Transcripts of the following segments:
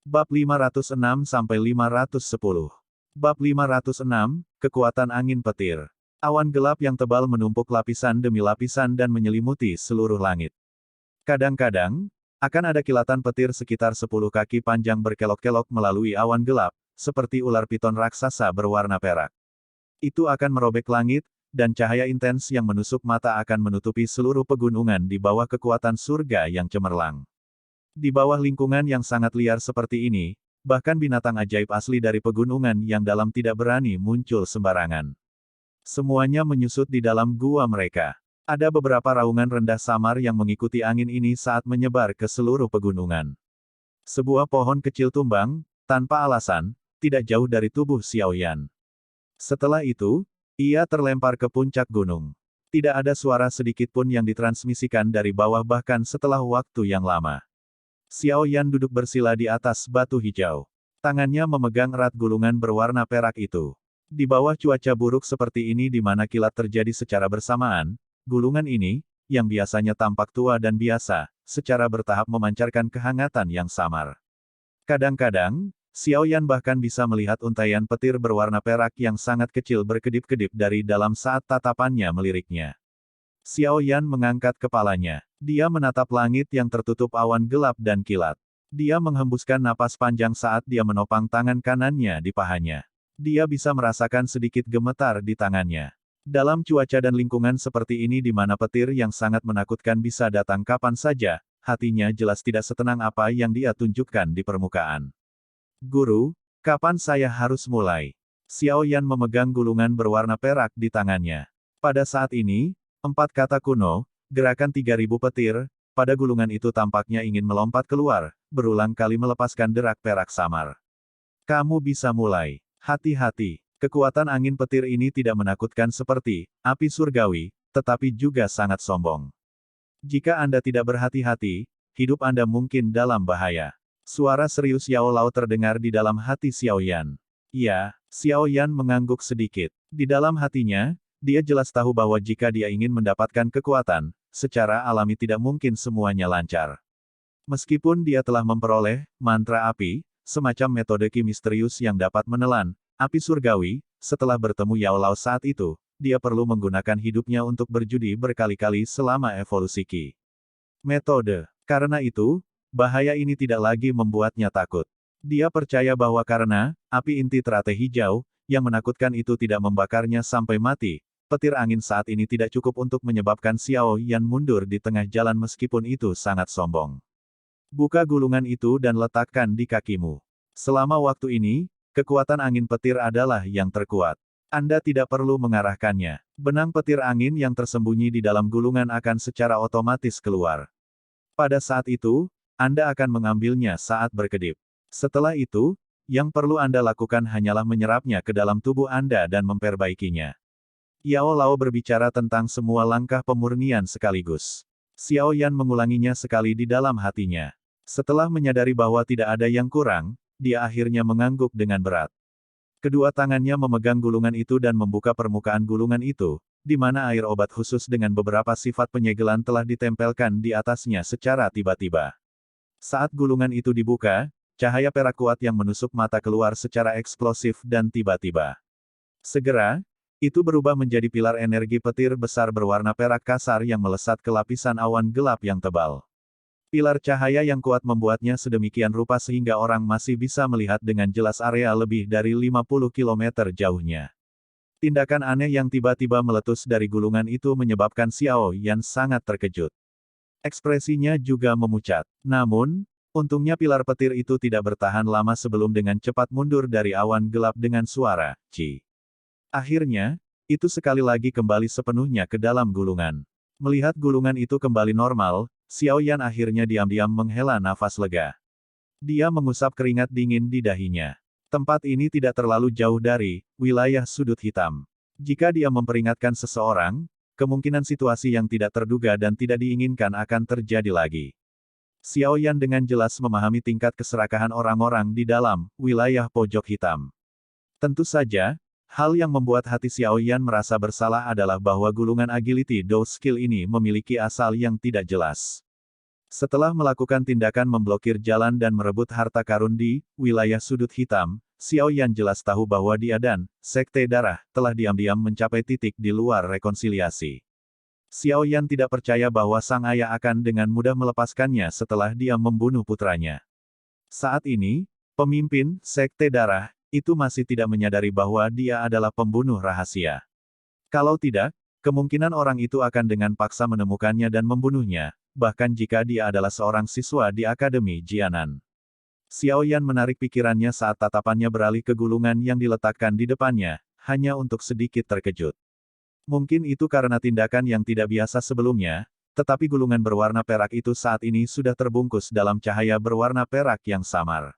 Bab 506-510. Bab 506, Kekuatan Angin Petir. Awan gelap yang tebal menumpuk lapisan demi lapisan dan menyelimuti seluruh langit. Kadang-kadang, akan ada kilatan petir sekitar 10 kaki panjang berkelok-kelok melalui awan gelap, seperti ular piton raksasa berwarna perak. Itu akan merobek langit, dan cahaya intens yang menusuk mata akan menutupi seluruh pegunungan di bawah kekuatan surga yang cemerlang. Di bawah lingkungan yang sangat liar seperti ini, bahkan binatang ajaib asli dari pegunungan yang dalam tidak berani muncul sembarangan. Semuanya menyusut di dalam gua mereka. Ada beberapa raungan rendah samar yang mengikuti angin ini saat menyebar ke seluruh pegunungan. Sebuah pohon kecil tumbang, tanpa alasan, tidak jauh dari tubuh Xiaoyan. Setelah itu, ia terlempar ke puncak gunung. Tidak ada suara sedikit pun yang ditransmisikan dari bawah bahkan setelah waktu yang lama. Xiaoyan duduk bersila di atas batu hijau. Tangannya memegang erat gulungan berwarna perak itu. Di bawah cuaca buruk seperti ini di mana kilat terjadi secara bersamaan, gulungan ini, yang biasanya tampak tua dan biasa, secara bertahap memancarkan kehangatan yang samar. Kadang-kadang, Xiaoyan bahkan bisa melihat untaian petir berwarna perak yang sangat kecil berkedip-kedip dari dalam saat tatapannya meliriknya. Xiaoyan mengangkat kepalanya. Dia menatap langit yang tertutup awan gelap dan kilat. Dia menghembuskan napas panjang saat dia menopang tangan kanannya di pahanya. Dia bisa merasakan sedikit gemetar di tangannya. Dalam cuaca dan lingkungan seperti ini di mana petir yang sangat menakutkan bisa datang kapan saja, hatinya jelas tidak setenang apa yang dia tunjukkan di permukaan. Guru, kapan saya harus mulai? Xiaoyan memegang gulungan berwarna perak di tangannya. Pada saat ini, 4 kata kuno, gerakan 3000 petir, pada gulungan itu tampaknya ingin melompat keluar, berulang kali melepaskan derak perak samar. Kamu bisa mulai. Hati-hati, kekuatan angin petir ini tidak menakutkan seperti api surgawi, tetapi juga sangat sombong. Jika Anda tidak berhati-hati, hidup Anda mungkin dalam bahaya. Suara serius Yao Lao terdengar di dalam hati Xiaoyan. Ya, Xiaoyan mengangguk sedikit. Di dalam hatinya, dia jelas tahu bahwa jika dia ingin mendapatkan kekuatan, secara alami tidak mungkin semuanya lancar. Meskipun dia telah memperoleh mantra api, semacam metode ki misterius yang dapat menelan api surgawi, setelah bertemu Yao Lao saat itu, dia perlu menggunakan hidupnya untuk berjudi berkali-kali selama evolusi ki. Metode. Karena itu, bahaya ini tidak lagi membuatnya takut. Dia percaya bahwa karena api inti teratai hijau, yang menakutkan itu tidak membakarnya sampai mati, petir angin saat ini tidak cukup untuk menyebabkan Xiao Yan mundur di tengah jalan meskipun itu sangat sombong. Buka gulungan itu dan letakkan di kakimu. Selama waktu ini, kekuatan angin petir adalah yang terkuat. Anda tidak perlu mengarahkannya. Benang petir angin yang tersembunyi di dalam gulungan akan secara otomatis keluar. Pada saat itu, Anda akan mengambilnya saat berkedip. Setelah itu, yang perlu Anda lakukan hanyalah menyerapnya ke dalam tubuh Anda dan memperbaikinya. Yao Lao berbicara tentang semua langkah pemurnian sekaligus. Xiaoyan mengulanginya sekali di dalam hatinya. Setelah menyadari bahwa tidak ada yang kurang, dia akhirnya mengangguk dengan berat. Kedua tangannya memegang gulungan itu dan membuka permukaan gulungan itu, di mana air obat khusus dengan beberapa sifat penyegelan telah ditempelkan di atasnya secara tiba-tiba. Saat gulungan itu dibuka, cahaya perak kuat yang menusuk mata keluar secara eksplosif dan tiba-tiba. Segera, itu berubah menjadi pilar energi petir besar berwarna perak kasar yang melesat ke lapisan awan gelap yang tebal. Pilar cahaya yang kuat membuatnya sedemikian rupa sehingga orang masih bisa melihat dengan jelas area lebih dari 50 km jauhnya. Tindakan aneh yang tiba-tiba meletus dari gulungan itu menyebabkan Xiao Yan sangat terkejut. Ekspresinya juga memucat. Namun, untungnya pilar petir itu tidak bertahan lama sebelum dengan cepat mundur dari awan gelap dengan suara, "Ci." Akhirnya, itu sekali lagi kembali sepenuhnya ke dalam gulungan. Melihat gulungan itu kembali normal, Xiaoyan akhirnya diam-diam menghela nafas lega. Dia mengusap keringat dingin di dahinya. Tempat ini tidak terlalu jauh dari wilayah sudut hitam. Jika dia memperingatkan seseorang, kemungkinan situasi yang tidak terduga dan tidak diinginkan akan terjadi lagi. Xiaoyan dengan jelas memahami tingkat keserakahan orang-orang di dalam wilayah pojok hitam. Tentu saja, hal yang membuat hati Xiaoyan merasa bersalah adalah bahwa gulungan agility dou skill ini memiliki asal yang tidak jelas. Setelah melakukan tindakan memblokir jalan dan merebut harta karun di wilayah sudut hitam, Xiao Yan jelas tahu bahwa dia dan Sekte Darah telah diam-diam mencapai titik di luar rekonsiliasi. Xiao Yan tidak percaya bahwa sang ayah akan dengan mudah melepaskannya setelah dia membunuh putranya. Saat ini, pemimpin Sekte Darah itu masih tidak menyadari bahwa dia adalah pembunuh rahasia. Kalau tidak, kemungkinan orang itu akan dengan paksa menemukannya dan membunuhnya, bahkan jika dia adalah seorang siswa di Akademi Jianan. Xiao Yan menarik pikirannya saat tatapannya beralih ke gulungan yang diletakkan di depannya, hanya untuk sedikit terkejut. Mungkin itu karena tindakan yang tidak biasa sebelumnya, tetapi gulungan berwarna perak itu saat ini sudah terbungkus dalam cahaya berwarna perak yang samar.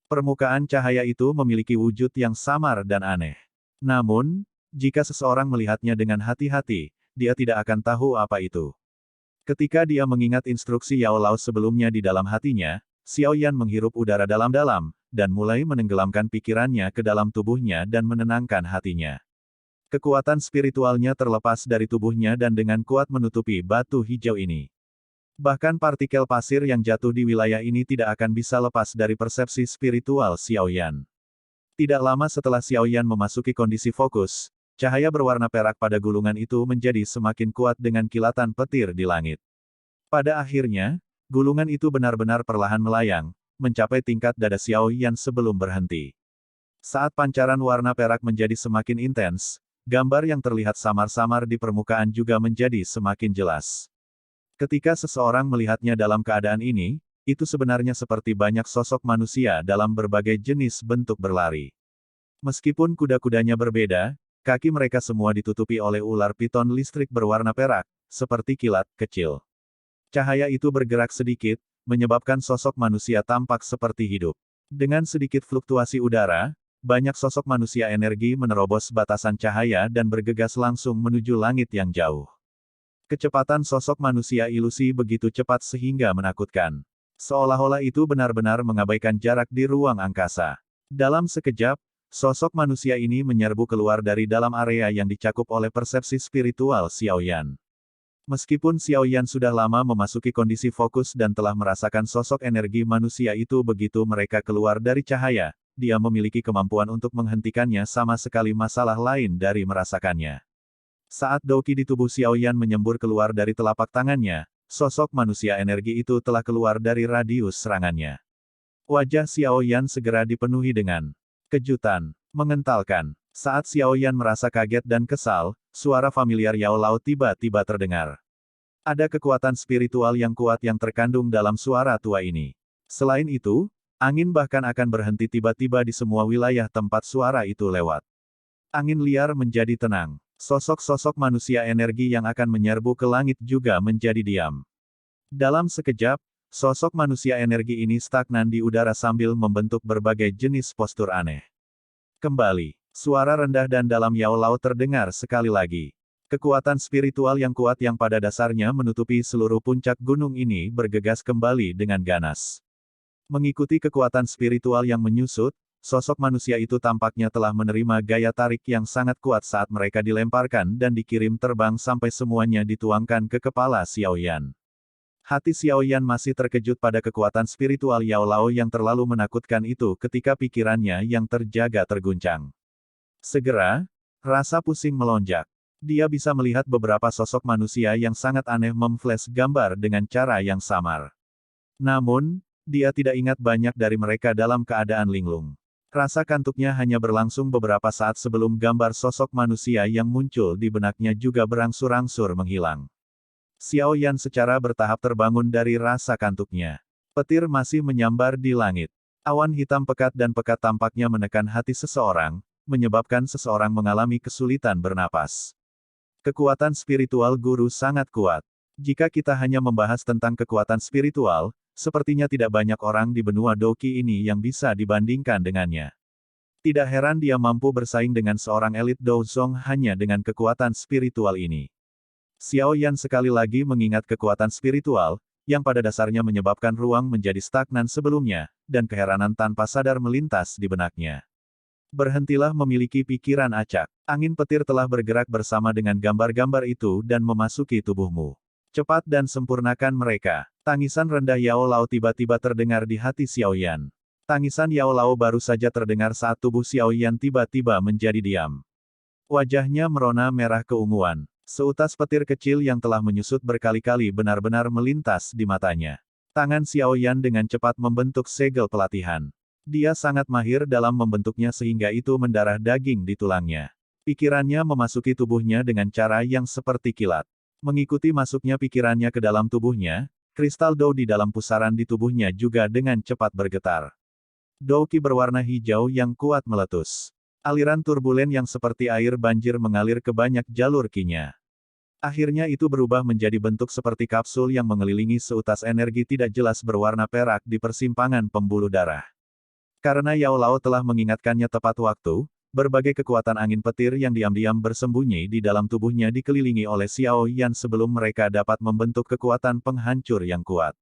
Permukaan cahaya itu memiliki wujud yang samar dan aneh. Namun, jika seseorang melihatnya dengan hati-hati, dia tidak akan tahu apa itu. Ketika dia mengingat instruksi Yao Lao sebelumnya di dalam hatinya, Xiao Yan menghirup udara dalam-dalam, dan mulai menenggelamkan pikirannya ke dalam tubuhnya dan menenangkan hatinya. Kekuatan spiritualnya terlepas dari tubuhnya dan dengan kuat menutupi batu hijau ini. Bahkan partikel pasir yang jatuh di wilayah ini tidak akan bisa lepas dari persepsi spiritual Xiao Yan. Tidak lama setelah Xiao Yan memasuki kondisi fokus, cahaya berwarna perak pada gulungan itu menjadi semakin kuat dengan kilatan petir di langit. Pada akhirnya, gulungan itu benar-benar perlahan melayang, mencapai tingkat dada Xiao Yan sebelum berhenti. Saat pancaran warna perak menjadi semakin intens, gambar yang terlihat samar-samar di permukaan juga menjadi semakin jelas. Ketika seseorang melihatnya dalam keadaan ini, itu sebenarnya seperti banyak sosok manusia dalam berbagai jenis bentuk berlari. Meskipun kuda-kudanya berbeda, kaki mereka semua ditutupi oleh ular piton listrik berwarna perak, seperti kilat kecil. Cahaya itu bergerak sedikit, menyebabkan sosok manusia tampak seperti hidup. Dengan sedikit fluktuasi udara, banyak sosok manusia energi menerobos batasan cahaya dan bergegas langsung menuju langit yang jauh. Kecepatan sosok manusia ilusi begitu cepat sehingga menakutkan. Seolah-olah itu benar-benar mengabaikan jarak di ruang angkasa. Dalam sekejap, sosok manusia ini menyerbu keluar dari dalam area yang dicakup oleh persepsi spiritual Xiao Yan. Meskipun Xiao Yan sudah lama memasuki kondisi fokus dan telah merasakan sosok energi manusia itu begitu mereka keluar dari cahaya, dia memiliki kemampuan untuk menghentikannya sama sekali masalah lain dari merasakannya. Saat Doki di tubuh Xiao Yan menyembur keluar dari telapak tangannya, sosok manusia energi itu telah keluar dari radius serangannya. Wajah Xiao Yan segera dipenuhi dengan kejutan, mengentalkan. Saat Xiao Yan merasa kaget dan kesal, suara familiar Yao Lao tiba-tiba terdengar. Ada kekuatan spiritual yang kuat yang terkandung dalam suara tua ini. Selain itu, angin bahkan akan berhenti tiba-tiba di semua wilayah tempat suara itu lewat. Angin liar menjadi tenang. Sosok-sosok manusia energi yang akan menyerbu ke langit juga menjadi diam. Dalam sekejap, sosok manusia energi ini stagnan di udara sambil membentuk berbagai jenis postur aneh. Kembali, suara rendah dan dalam Yao Lao terdengar sekali lagi. Kekuatan spiritual yang kuat yang pada dasarnya menutupi seluruh puncak gunung ini bergegas kembali dengan ganas. Mengikuti kekuatan spiritual yang menyusut, sosok manusia itu tampaknya telah menerima gaya tarik yang sangat kuat saat mereka dilemparkan dan dikirim terbang sampai semuanya dituangkan ke kepala Xiao Yan. Hati Xiao Yan masih terkejut pada kekuatan spiritual Yao Lao yang terlalu menakutkan itu ketika pikirannya yang terjaga terguncang. Segera, rasa pusing melonjak. Dia bisa melihat beberapa sosok manusia yang sangat aneh memflash gambar dengan cara yang samar. Namun, dia tidak ingat banyak dari mereka dalam keadaan linglung. Rasa kantuknya hanya berlangsung beberapa saat sebelum gambar sosok manusia yang muncul di benaknya juga berangsur-angsur menghilang. Xiao Yan secara bertahap terbangun dari rasa kantuknya. Petir masih menyambar di langit. Awan hitam pekat dan pekat tampaknya menekan hati seseorang, menyebabkan seseorang mengalami kesulitan bernapas. Kekuatan spiritual guru sangat kuat. Jika kita hanya membahas tentang kekuatan spiritual, sepertinya tidak banyak orang di benua Doki ini yang bisa dibandingkan dengannya. Tidak heran dia mampu bersaing dengan seorang elit Douzong hanya dengan kekuatan spiritual ini. Xiao Yan sekali lagi mengingat kekuatan spiritual, yang pada dasarnya menyebabkan ruang menjadi stagnan sebelumnya, dan keheranan tanpa sadar melintas di benaknya. Berhentilah memiliki pikiran acak. Angin petir telah bergerak bersama dengan gambar-gambar itu dan memasuki tubuhmu. Cepat dan sempurnakan mereka. Tangisan rendah Yao Lao tiba-tiba terdengar di hati Xiao Yan. Tangisan Yao Lao baru saja terdengar saat tubuh Xiao Yan tiba-tiba menjadi diam. Wajahnya merona merah keunguan. Seutas petir kecil yang telah menyusut berkali-kali benar-benar melintas di matanya. Tangan Xiao Yan dengan cepat membentuk segel pelatihan. Dia sangat mahir dalam membentuknya sehingga itu mendarah daging di tulangnya. Pikirannya memasuki tubuhnya dengan cara yang seperti kilat. Mengikuti masuknya pikirannya ke dalam tubuhnya, kristal Dou di dalam pusaran di tubuhnya juga dengan cepat bergetar. Dou Qi berwarna hijau yang kuat meletus. Aliran turbulen yang seperti air banjir mengalir ke banyak jalur Qi-nya. Akhirnya itu berubah menjadi bentuk seperti kapsul yang mengelilingi seutas energi tidak jelas berwarna perak di persimpangan pembuluh darah. Karena Yao Lao telah mengingatkannya tepat waktu, berbagai kekuatan angin petir yang diam-diam bersembunyi di dalam tubuhnya dikelilingi oleh Xiao Yan sebelum mereka dapat membentuk kekuatan penghancur yang kuat.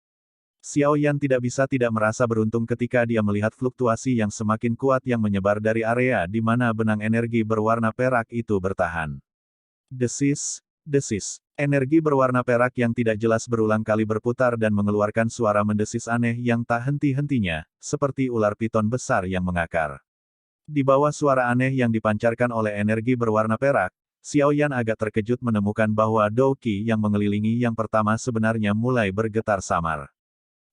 Xiao Yan tidak bisa tidak merasa beruntung ketika dia melihat fluktuasi yang semakin kuat yang menyebar dari area di mana benang energi berwarna perak itu bertahan. Desis, desis. Energi berwarna perak yang tidak jelas berulang kali berputar dan mengeluarkan suara mendesis aneh yang tak henti-hentinya, seperti ular piton besar yang mengakar. Di bawah suara aneh yang dipancarkan oleh energi berwarna perak, Xiao Yan agak terkejut menemukan bahwa Dou Qi yang mengelilingi yang pertama sebenarnya mulai bergetar samar.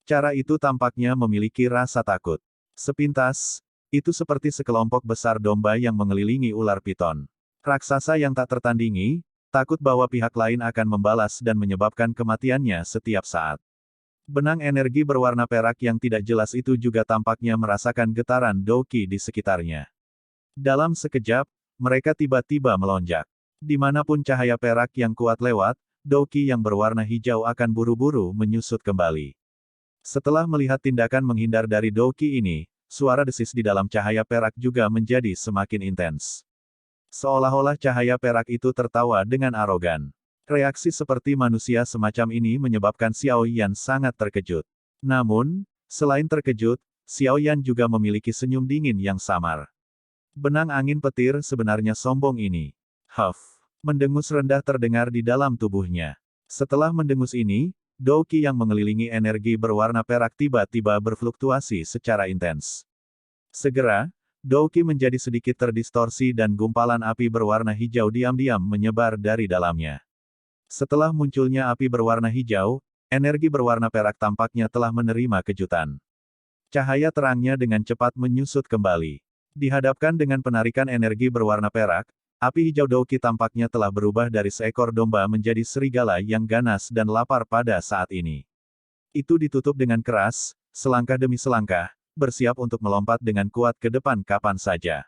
Cara itu tampaknya memiliki rasa takut. Sepintas, itu seperti sekelompok besar domba yang mengelilingi ular piton. Raksasa yang tak tertandingi, takut bahwa pihak lain akan membalas dan menyebabkan kematiannya setiap saat. Benang energi berwarna perak yang tidak jelas itu juga tampaknya merasakan getaran Dou Qi di sekitarnya. Dalam sekejap, mereka tiba-tiba melonjak. Dimanapun cahaya perak yang kuat lewat, Dou Qi yang berwarna hijau akan buru-buru menyusut kembali. Setelah melihat tindakan menghindar dari Dou Qi ini, suara desis di dalam cahaya perak juga menjadi semakin intens. Seolah-olah cahaya perak itu tertawa dengan arogan. Reaksi seperti manusia semacam ini menyebabkan Xiao Yan sangat terkejut. Namun, selain terkejut, Xiao Yan juga memiliki senyum dingin yang samar. Benang angin petir sebenarnya sombong ini. Huff. Mendengus rendah terdengar di dalam tubuhnya. Setelah mendengus ini, Dou Qi yang mengelilingi energi berwarna perak tiba-tiba berfluktuasi secara intens. Segera, Dou Qi menjadi sedikit terdistorsi dan gumpalan api berwarna hijau diam-diam menyebar dari dalamnya. Setelah munculnya api berwarna hijau, energi berwarna perak tampaknya telah menerima kejutan. Cahaya terangnya dengan cepat menyusut kembali. Dihadapkan dengan penarikan energi berwarna perak, api hijau Dou Qi tampaknya telah berubah dari seekor domba menjadi serigala yang ganas dan lapar pada saat ini. Itu ditutup dengan keras, selangkah demi selangkah, bersiap untuk melompat dengan kuat ke depan kapan saja.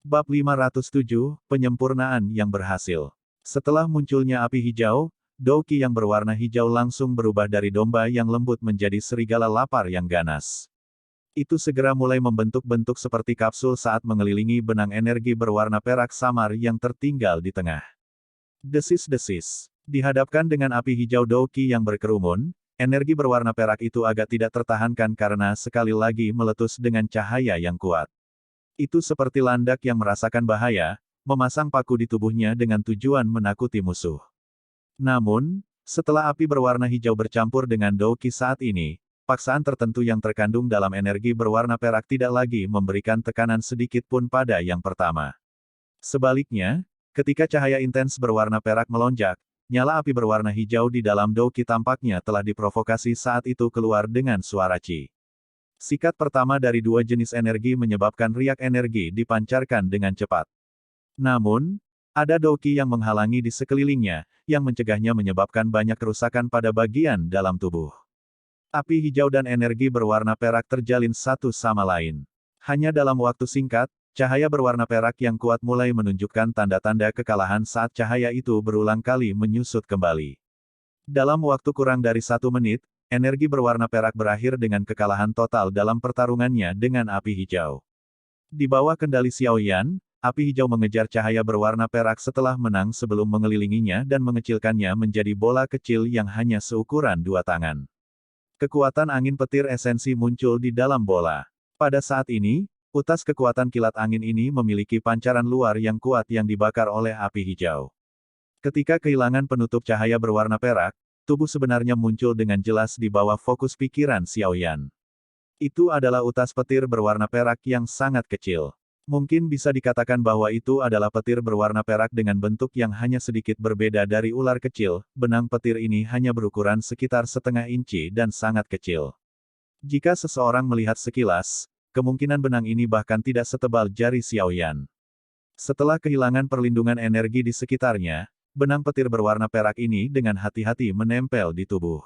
Bab 507, Penyempurnaan yang berhasil. Setelah munculnya api hijau, Dou Qi yang berwarna hijau langsung berubah dari domba yang lembut menjadi serigala lapar yang ganas. Itu segera mulai membentuk bentuk seperti kapsul saat mengelilingi benang energi berwarna perak samar yang tertinggal di tengah. Desis-desis. Dihadapkan dengan api hijau Dou Qi yang berkerumun, energi berwarna perak itu agak tidak tertahankan karena sekali lagi meletus dengan cahaya yang kuat. Itu seperti landak yang merasakan bahaya, memasang paku di tubuhnya dengan tujuan menakuti musuh. Namun, setelah api berwarna hijau bercampur dengan Dou Qi saat ini, paksaan tertentu yang terkandung dalam energi berwarna perak tidak lagi memberikan tekanan sedikit pun pada yang pertama. Sebaliknya, ketika cahaya intens berwarna perak melonjak, nyala api berwarna hijau di dalam Dou Qi tampaknya telah diprovokasi saat itu keluar dengan suara Qi. Sikat pertama dari dua jenis energi menyebabkan riak energi dipancarkan dengan cepat. Namun, ada Dou Qi yang menghalangi di sekelilingnya, yang mencegahnya menyebabkan banyak kerusakan pada bagian dalam tubuh. Api hijau dan energi berwarna perak terjalin satu sama lain. Hanya dalam waktu singkat, cahaya berwarna perak yang kuat mulai menunjukkan tanda-tanda kekalahan saat cahaya itu berulang kali menyusut kembali. Dalam waktu kurang dari 1 menit, energi berwarna perak berakhir dengan kekalahan total dalam pertarungannya dengan api hijau. Di bawah kendali Xiao Yan, api hijau mengejar cahaya berwarna perak setelah menang sebelum mengelilinginya dan mengecilkannya menjadi bola kecil yang hanya seukuran 2 tangan. Kekuatan angin petir esensi muncul di dalam bola. Pada saat ini, utas kekuatan kilat angin ini memiliki pancaran luar yang kuat yang dibakar oleh api hijau. Ketika kehilangan penutup cahaya berwarna perak, tubuh sebenarnya muncul dengan jelas di bawah fokus pikiran Xiaoyan. Itu adalah utas petir berwarna perak yang sangat kecil. Mungkin bisa dikatakan bahwa itu adalah petir berwarna perak dengan bentuk yang hanya sedikit berbeda dari ular kecil. Benang petir ini hanya berukuran sekitar setengah inci dan sangat kecil. Jika seseorang melihat sekilas, kemungkinan benang ini bahkan tidak setebal jari Xiaoyan. Setelah kehilangan perlindungan energi di sekitarnya, benang petir berwarna perak ini dengan hati-hati menempel di tubuh.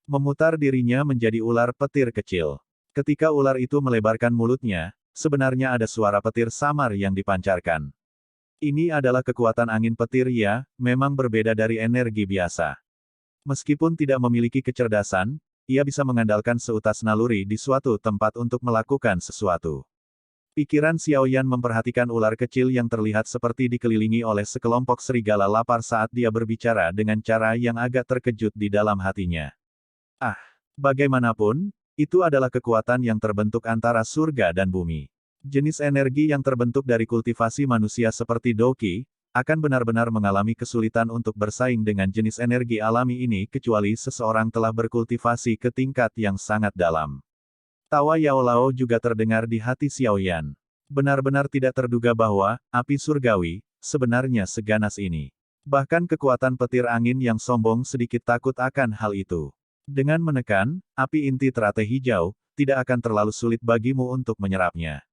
Memutar dirinya menjadi ular petir kecil. Ketika ular itu melebarkan mulutnya, sebenarnya ada suara petir samar yang dipancarkan. Ini adalah kekuatan angin petir ya, memang berbeda dari energi biasa. Meskipun tidak memiliki kecerdasan, ia bisa mengandalkan seutas naluri di suatu tempat untuk melakukan sesuatu. Pikiran Xiaoyan memperhatikan ular kecil yang terlihat seperti dikelilingi oleh sekelompok serigala lapar saat dia berbicara dengan cara yang agak terkejut di dalam hatinya. Ah, bagaimanapun, itu adalah kekuatan yang terbentuk antara surga dan bumi. Jenis energi yang terbentuk dari kultivasi manusia seperti Doqi, akan benar-benar mengalami kesulitan untuk bersaing dengan jenis energi alami ini kecuali seseorang telah berkultivasi ke tingkat yang sangat dalam. Tawa Yao Lao juga terdengar di hati Xiaoyan. Benar-benar tidak terduga bahwa, api surgawi, sebenarnya seganas ini. Bahkan kekuatan petir angin yang sombong sedikit takut akan hal itu. Dengan menekan, api inti teratai hijau, tidak akan terlalu sulit bagimu untuk menyerapnya.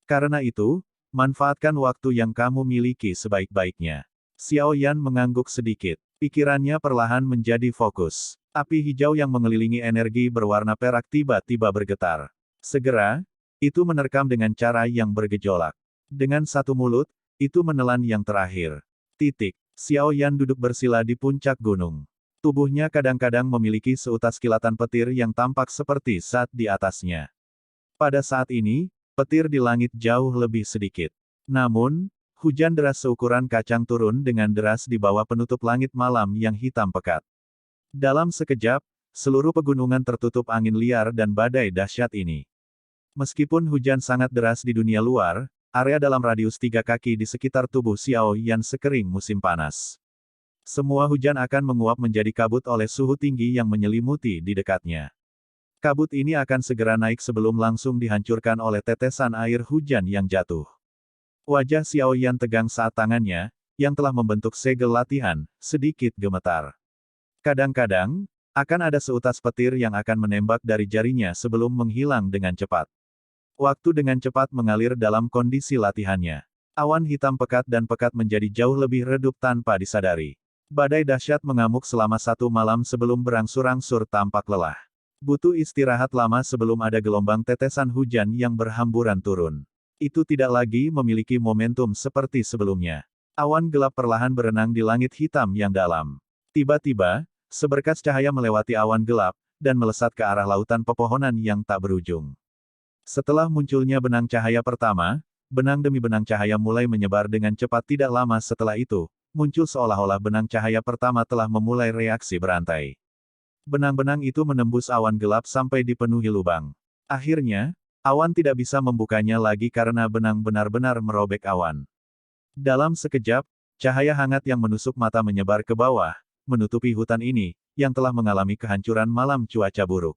Karena itu, manfaatkan waktu yang kamu miliki sebaik-baiknya. Xiaoyan mengangguk sedikit. Pikirannya perlahan menjadi fokus. Api hijau yang mengelilingi energi berwarna perak tiba-tiba bergetar. Segera, itu menerkam dengan cara yang bergejolak. Dengan satu mulut, itu menelan yang terakhir. Titik. Xiaoyan duduk bersila di puncak gunung. Tubuhnya kadang-kadang memiliki seutas kilatan petir yang tampak seperti zat di atasnya. Pada saat ini, petir di langit jauh lebih sedikit. Namun, hujan deras seukuran kacang turun dengan deras di bawah penutup langit malam yang hitam pekat. Dalam sekejap, seluruh pegunungan tertutup angin liar dan badai dahsyat ini. Meskipun hujan sangat deras di dunia luar, area dalam radius 3 kaki di sekitar tubuh Xiaoyan sekering musim panas. Semua hujan akan menguap menjadi kabut oleh suhu tinggi yang menyelimuti di dekatnya. Kabut ini akan segera naik sebelum langsung dihancurkan oleh tetesan air hujan yang jatuh. Wajah Xiaoyan tegang saat tangannya, yang telah membentuk segel latihan, sedikit gemetar. Kadang-kadang, akan ada seutas petir yang akan menembak dari jarinya sebelum menghilang dengan cepat. Waktu dengan cepat mengalir dalam kondisi latihannya. Awan hitam pekat dan pekat menjadi jauh lebih redup tanpa disadari. Badai dahsyat mengamuk selama 1 malam sebelum berangsur-angsur tampak lelah. Butuh istirahat lama sebelum ada gelombang tetesan hujan yang berhamburan turun. Itu tidak lagi memiliki momentum seperti sebelumnya. Awan gelap perlahan berenang di langit hitam yang dalam. Tiba-tiba, seberkas cahaya melewati awan gelap, dan melesat ke arah lautan pepohonan yang tak berujung. Setelah munculnya benang cahaya pertama, benang demi benang cahaya mulai menyebar dengan cepat. Tidak lama setelah itu, muncul seolah-olah benang cahaya pertama telah memulai reaksi berantai. Benang-benang itu menembus awan gelap sampai dipenuhi lubang. Akhirnya, awan tidak bisa membukanya lagi karena benang benar-benar merobek awan. Dalam sekejap, cahaya hangat yang menusuk mata menyebar ke bawah, menutupi hutan ini, yang telah mengalami kehancuran malam cuaca buruk.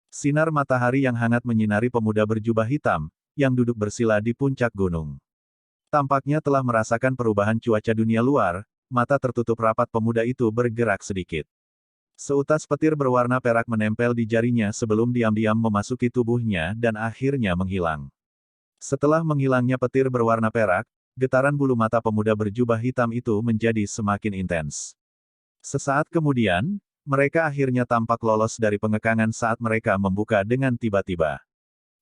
Sinar matahari yang hangat menyinari pemuda berjubah hitam, yang duduk bersila di puncak gunung. Tampaknya telah merasakan perubahan cuaca dunia luar, mata tertutup rapat pemuda itu bergerak sedikit. Seutas petir berwarna perak menempel di jarinya sebelum diam-diam memasuki tubuhnya dan akhirnya menghilang. Setelah menghilangnya petir berwarna perak, getaran bulu mata pemuda berjubah hitam itu menjadi semakin intens. Sesaat kemudian, mereka akhirnya tampak lolos dari pengekangan saat mereka membuka dengan tiba-tiba.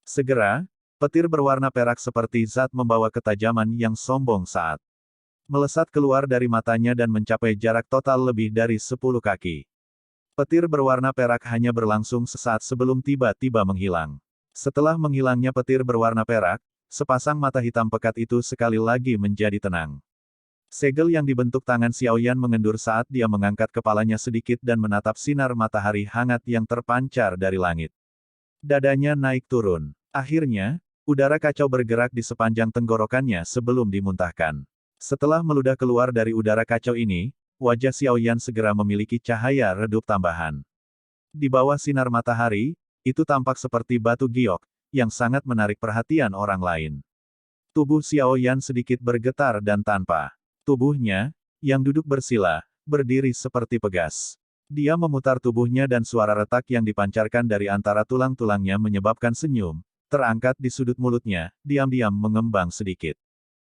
Segera, petir berwarna perak seperti zat membawa ketajaman yang sombong saat melesat keluar dari matanya dan mencapai jarak total lebih dari 10 kaki. Petir berwarna perak hanya berlangsung sesaat sebelum tiba-tiba menghilang. Setelah menghilangnya petir berwarna perak, sepasang mata hitam pekat itu sekali lagi menjadi tenang. Segel yang dibentuk tangan Xiaoyan mengendur saat dia mengangkat kepalanya sedikit dan menatap sinar matahari hangat yang terpancar dari langit. Dadanya naik turun. Akhirnya, udara kacau bergerak di sepanjang tenggorokannya sebelum dimuntahkan. Setelah meludah keluar dari udara kacau ini, wajah Xiaoyan segera memiliki cahaya redup tambahan. Di bawah sinar matahari, itu tampak seperti batu giok, yang sangat menarik perhatian orang lain. Tubuh Xiaoyan sedikit bergetar dan tanpa tubuhnya, yang duduk bersila, berdiri seperti pegas. Dia memutar tubuhnya dan suara retak yang dipancarkan dari antara tulang-tulangnya menyebabkan senyum, terangkat di sudut mulutnya, diam-diam mengembang sedikit.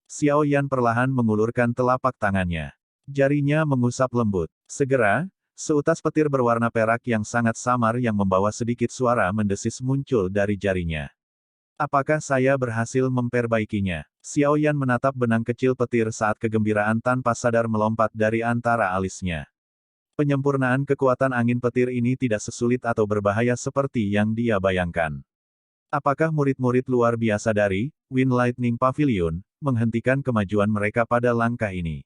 Xiaoyan perlahan mengulurkan telapak tangannya. Jarinya mengusap lembut. Segera, seutas petir berwarna perak yang sangat samar yang membawa sedikit suara mendesis muncul dari jarinya. Apakah saya berhasil memperbaikinya? Xiaoyan menatap benang kecil petir saat kegembiraan tanpa sadar melompat dari antara alisnya. Penyempurnaan kekuatan angin petir ini tidak sesulit atau berbahaya seperti yang dia bayangkan. Apakah murid-murid luar biasa dari Wind Lightning Pavilion menghentikan kemajuan mereka pada langkah ini?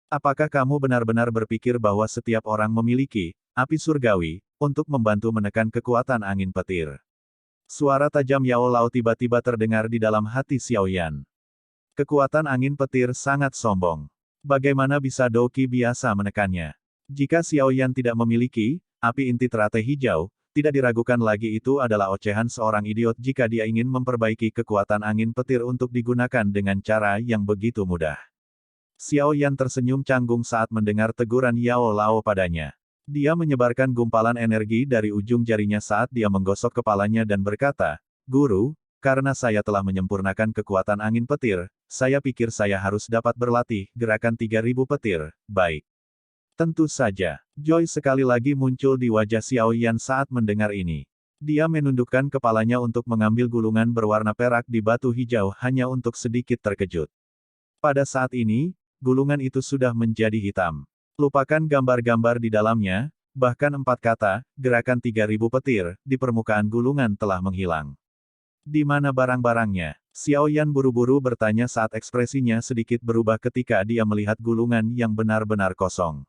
Apakah kamu benar-benar berpikir bahwa setiap orang memiliki api surgawi untuk membantu menekan kekuatan angin petir? Suara tajam Yao Lao tiba-tiba terdengar di dalam hati Xiaoyan. Kekuatan angin petir sangat sombong. Bagaimana bisa Doqi biasa menekannya? Jika Xiaoyan tidak memiliki api inti teratai hijau, tidak diragukan lagi itu adalah ocehan seorang idiot jika dia ingin memperbaiki kekuatan angin petir untuk digunakan dengan cara yang begitu mudah. Xiaoyan tersenyum canggung saat mendengar teguran Yao Lao padanya. Dia menyebarkan gumpalan energi dari ujung jarinya saat dia menggosok kepalanya dan berkata, "Guru, karena saya telah menyempurnakan kekuatan angin petir, saya pikir saya harus dapat berlatih gerakan 3000 petir, baik." Tentu saja, Joy sekali lagi muncul di wajah Xiaoyan saat mendengar ini. Dia menundukkan kepalanya untuk mengambil gulungan berwarna perak di batu hijau hanya untuk sedikit terkejut. Pada saat ini, gulungan itu sudah menjadi hitam. Lupakan gambar-gambar di dalamnya, bahkan 4 kata, gerakan 3000 petir, di permukaan gulungan telah menghilang. Di mana barang-barangnya? Xiaoyan buru-buru bertanya saat ekspresinya sedikit berubah ketika dia melihat gulungan yang benar-benar kosong.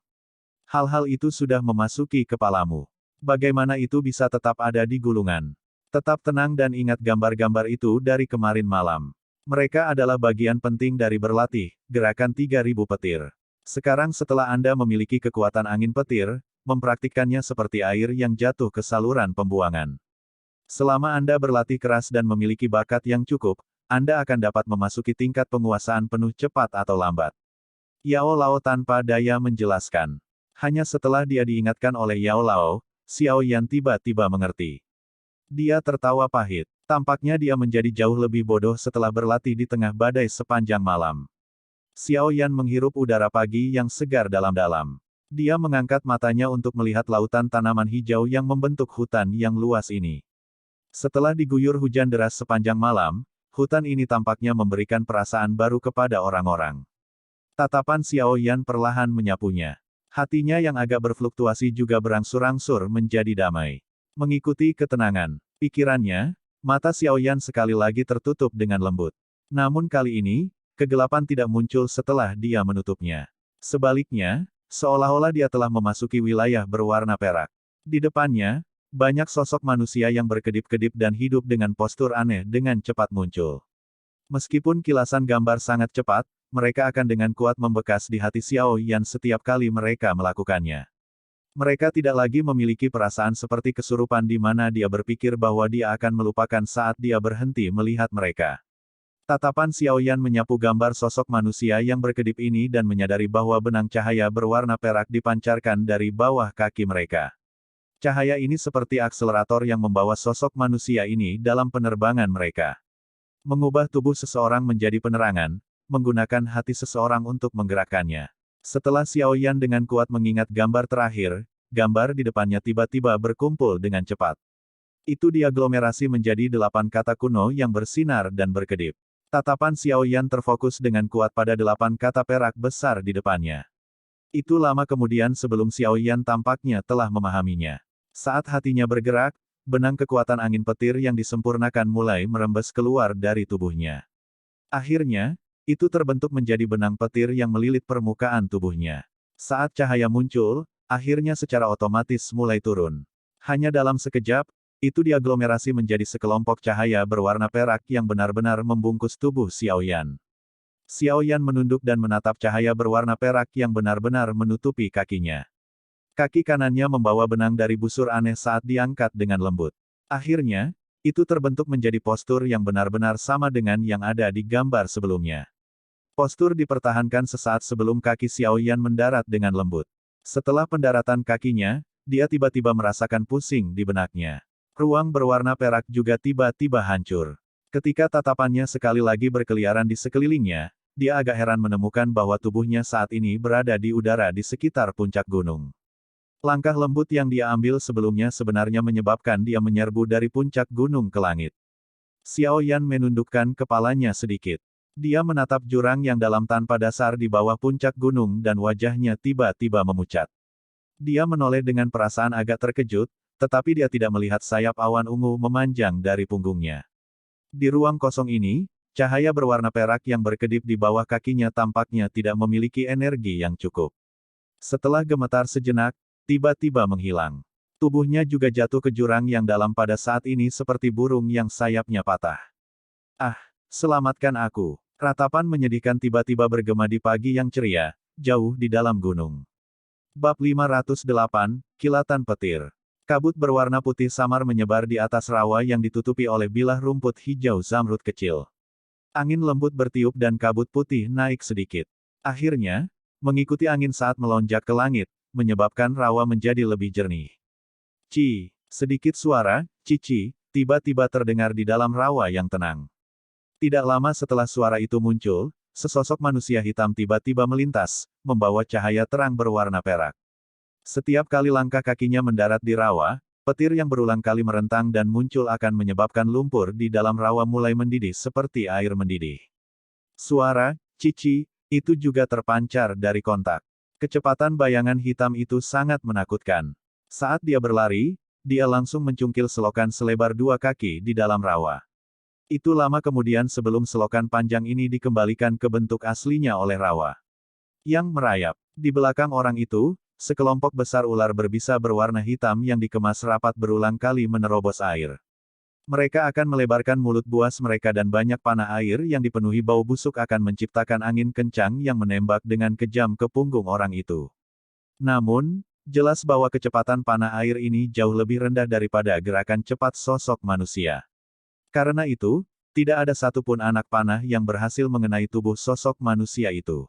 Hal-hal itu sudah memasuki kepalamu. Bagaimana itu bisa tetap ada di gulungan? Tetap tenang dan ingat gambar-gambar itu dari kemarin malam. Mereka adalah bagian penting dari berlatih, gerakan 3000 petir. Sekarang setelah Anda memiliki kekuatan angin petir, mempraktikkannya seperti air yang jatuh ke saluran pembuangan. Selama Anda berlatih keras dan memiliki bakat yang cukup, Anda akan dapat memasuki tingkat penguasaan penuh cepat atau lambat. Yao Lao tanpa daya menjelaskan. Hanya setelah dia diingatkan oleh Yao Lao, Xiaoyan tiba-tiba mengerti. Dia tertawa pahit. Tampaknya dia menjadi jauh lebih bodoh setelah berlatih di tengah badai sepanjang malam. Xiaoyan menghirup udara pagi yang segar dalam-dalam. Dia mengangkat matanya untuk melihat lautan tanaman hijau yang membentuk hutan yang luas ini. Setelah diguyur hujan deras sepanjang malam, hutan ini tampaknya memberikan perasaan baru kepada orang-orang. Tatapan Xiaoyan perlahan menyapunya. Hatinya yang agak berfluktuasi juga berangsur-angsur menjadi damai. Mengikuti ketenangan pikirannya, mata Xiaoyan sekali lagi tertutup dengan lembut. Namun kali ini, kegelapan tidak muncul setelah dia menutupnya. Sebaliknya, seolah-olah dia telah memasuki wilayah berwarna perak. Di depannya, banyak sosok manusia yang berkedip-kedip dan hidup dengan postur aneh dengan cepat muncul. Meskipun kilasan gambar sangat cepat, mereka akan dengan kuat membekas di hati Xiaoyan setiap kali mereka melakukannya. Mereka tidak lagi memiliki perasaan seperti kesurupan di mana dia berpikir bahwa dia akan melupakan saat dia berhenti melihat mereka. Tatapan Xiaoyan menyapu gambar sosok manusia yang berkedip ini dan menyadari bahwa benang cahaya berwarna perak dipancarkan dari bawah kaki mereka. Cahaya ini seperti akselerator yang membawa sosok manusia ini dalam penerbangan mereka. Mengubah tubuh seseorang menjadi penerangan, menggunakan hati seseorang untuk menggerakkannya. Setelah Xiaoyan dengan kuat mengingat gambar terakhir, gambar di depannya tiba-tiba berkumpul dengan cepat. Itu diaglomerasi menjadi 8 kata kuno yang bersinar dan berkedip. Tatapan Xiaoyan terfokus dengan kuat pada 8 kata perak besar di depannya. Itu lama kemudian sebelum Xiaoyan tampaknya telah memahaminya. Saat hatinya bergerak, benang kekuatan angin petir yang disempurnakan mulai merembes keluar dari tubuhnya. Akhirnya, itu terbentuk menjadi benang petir yang melilit permukaan tubuhnya. Saat cahaya muncul, akhirnya secara otomatis mulai turun. Hanya dalam sekejap, itu diaglomerasi menjadi sekelompok cahaya berwarna perak yang benar-benar membungkus tubuh Xiaoyan. Xiao Yan menunduk dan menatap cahaya berwarna perak yang benar-benar menutupi kakinya. Kaki kanannya membawa benang dari busur aneh saat diangkat dengan lembut. Akhirnya, itu terbentuk menjadi postur yang benar-benar sama dengan yang ada di gambar sebelumnya. Postur dipertahankan sesaat sebelum kaki Xiao Yan mendarat dengan lembut. Setelah pendaratan kakinya, dia tiba-tiba merasakan pusing di benaknya. Ruang berwarna perak juga tiba-tiba hancur. Ketika tatapannya sekali lagi berkeliaran di sekelilingnya, dia agak heran menemukan bahwa tubuhnya saat ini berada di udara di sekitar puncak gunung. Langkah lembut yang dia ambil sebelumnya sebenarnya menyebabkan dia menyerbu dari puncak gunung ke langit. Xiao Yan menundukkan kepalanya sedikit. Dia menatap jurang yang dalam tanpa dasar di bawah puncak gunung dan wajahnya tiba-tiba memucat. Dia menoleh dengan perasaan agak terkejut, tetapi dia tidak melihat sayap awan ungu memanjang dari punggungnya. Di ruang kosong ini, cahaya berwarna perak yang berkedip di bawah kakinya tampaknya tidak memiliki energi yang cukup. Setelah gemetar sejenak, tiba-tiba menghilang. Tubuhnya juga jatuh ke jurang yang dalam pada saat ini seperti burung yang sayapnya patah. Ah, selamatkan aku. Ratapan menyedihkan tiba-tiba bergema di pagi yang ceria, jauh di dalam gunung. Bab 508, Kilatan Petir. Kabut berwarna putih samar menyebar di atas rawa yang ditutupi oleh bilah rumput hijau zamrud kecil. Angin lembut bertiup dan kabut putih naik sedikit. Akhirnya, mengikuti angin saat melonjak ke langit, menyebabkan rawa menjadi lebih jernih. Sedikit suara, cici, tiba-tiba terdengar di dalam rawa yang tenang. Tidak lama setelah suara itu muncul, sesosok manusia hitam tiba-tiba melintas, membawa cahaya terang berwarna perak. Setiap kali langkah kakinya mendarat di rawa, petir yang berulang kali merentang dan muncul akan menyebabkan lumpur di dalam rawa mulai mendidih seperti air mendidih. Suara, cici, itu juga terpancar dari kontak. Kecepatan bayangan hitam itu sangat menakutkan. Saat dia berlari, dia langsung mencungkil selokan selebar 2 kaki di dalam rawa. Itu lama kemudian sebelum selokan panjang ini dikembalikan ke bentuk aslinya oleh rawa yang merayap. Di belakang orang itu, sekelompok besar ular berbisa berwarna hitam yang dikemas rapat berulang kali menerobos air. Mereka akan melebarkan mulut buas mereka dan banyak panah air yang dipenuhi bau busuk akan menciptakan angin kencang yang menembak dengan kejam ke punggung orang itu. Namun, jelas bahwa kecepatan panah air ini jauh lebih rendah daripada gerakan cepat sosok manusia. Karena itu, tidak ada satupun anak panah yang berhasil mengenai tubuh sosok manusia itu.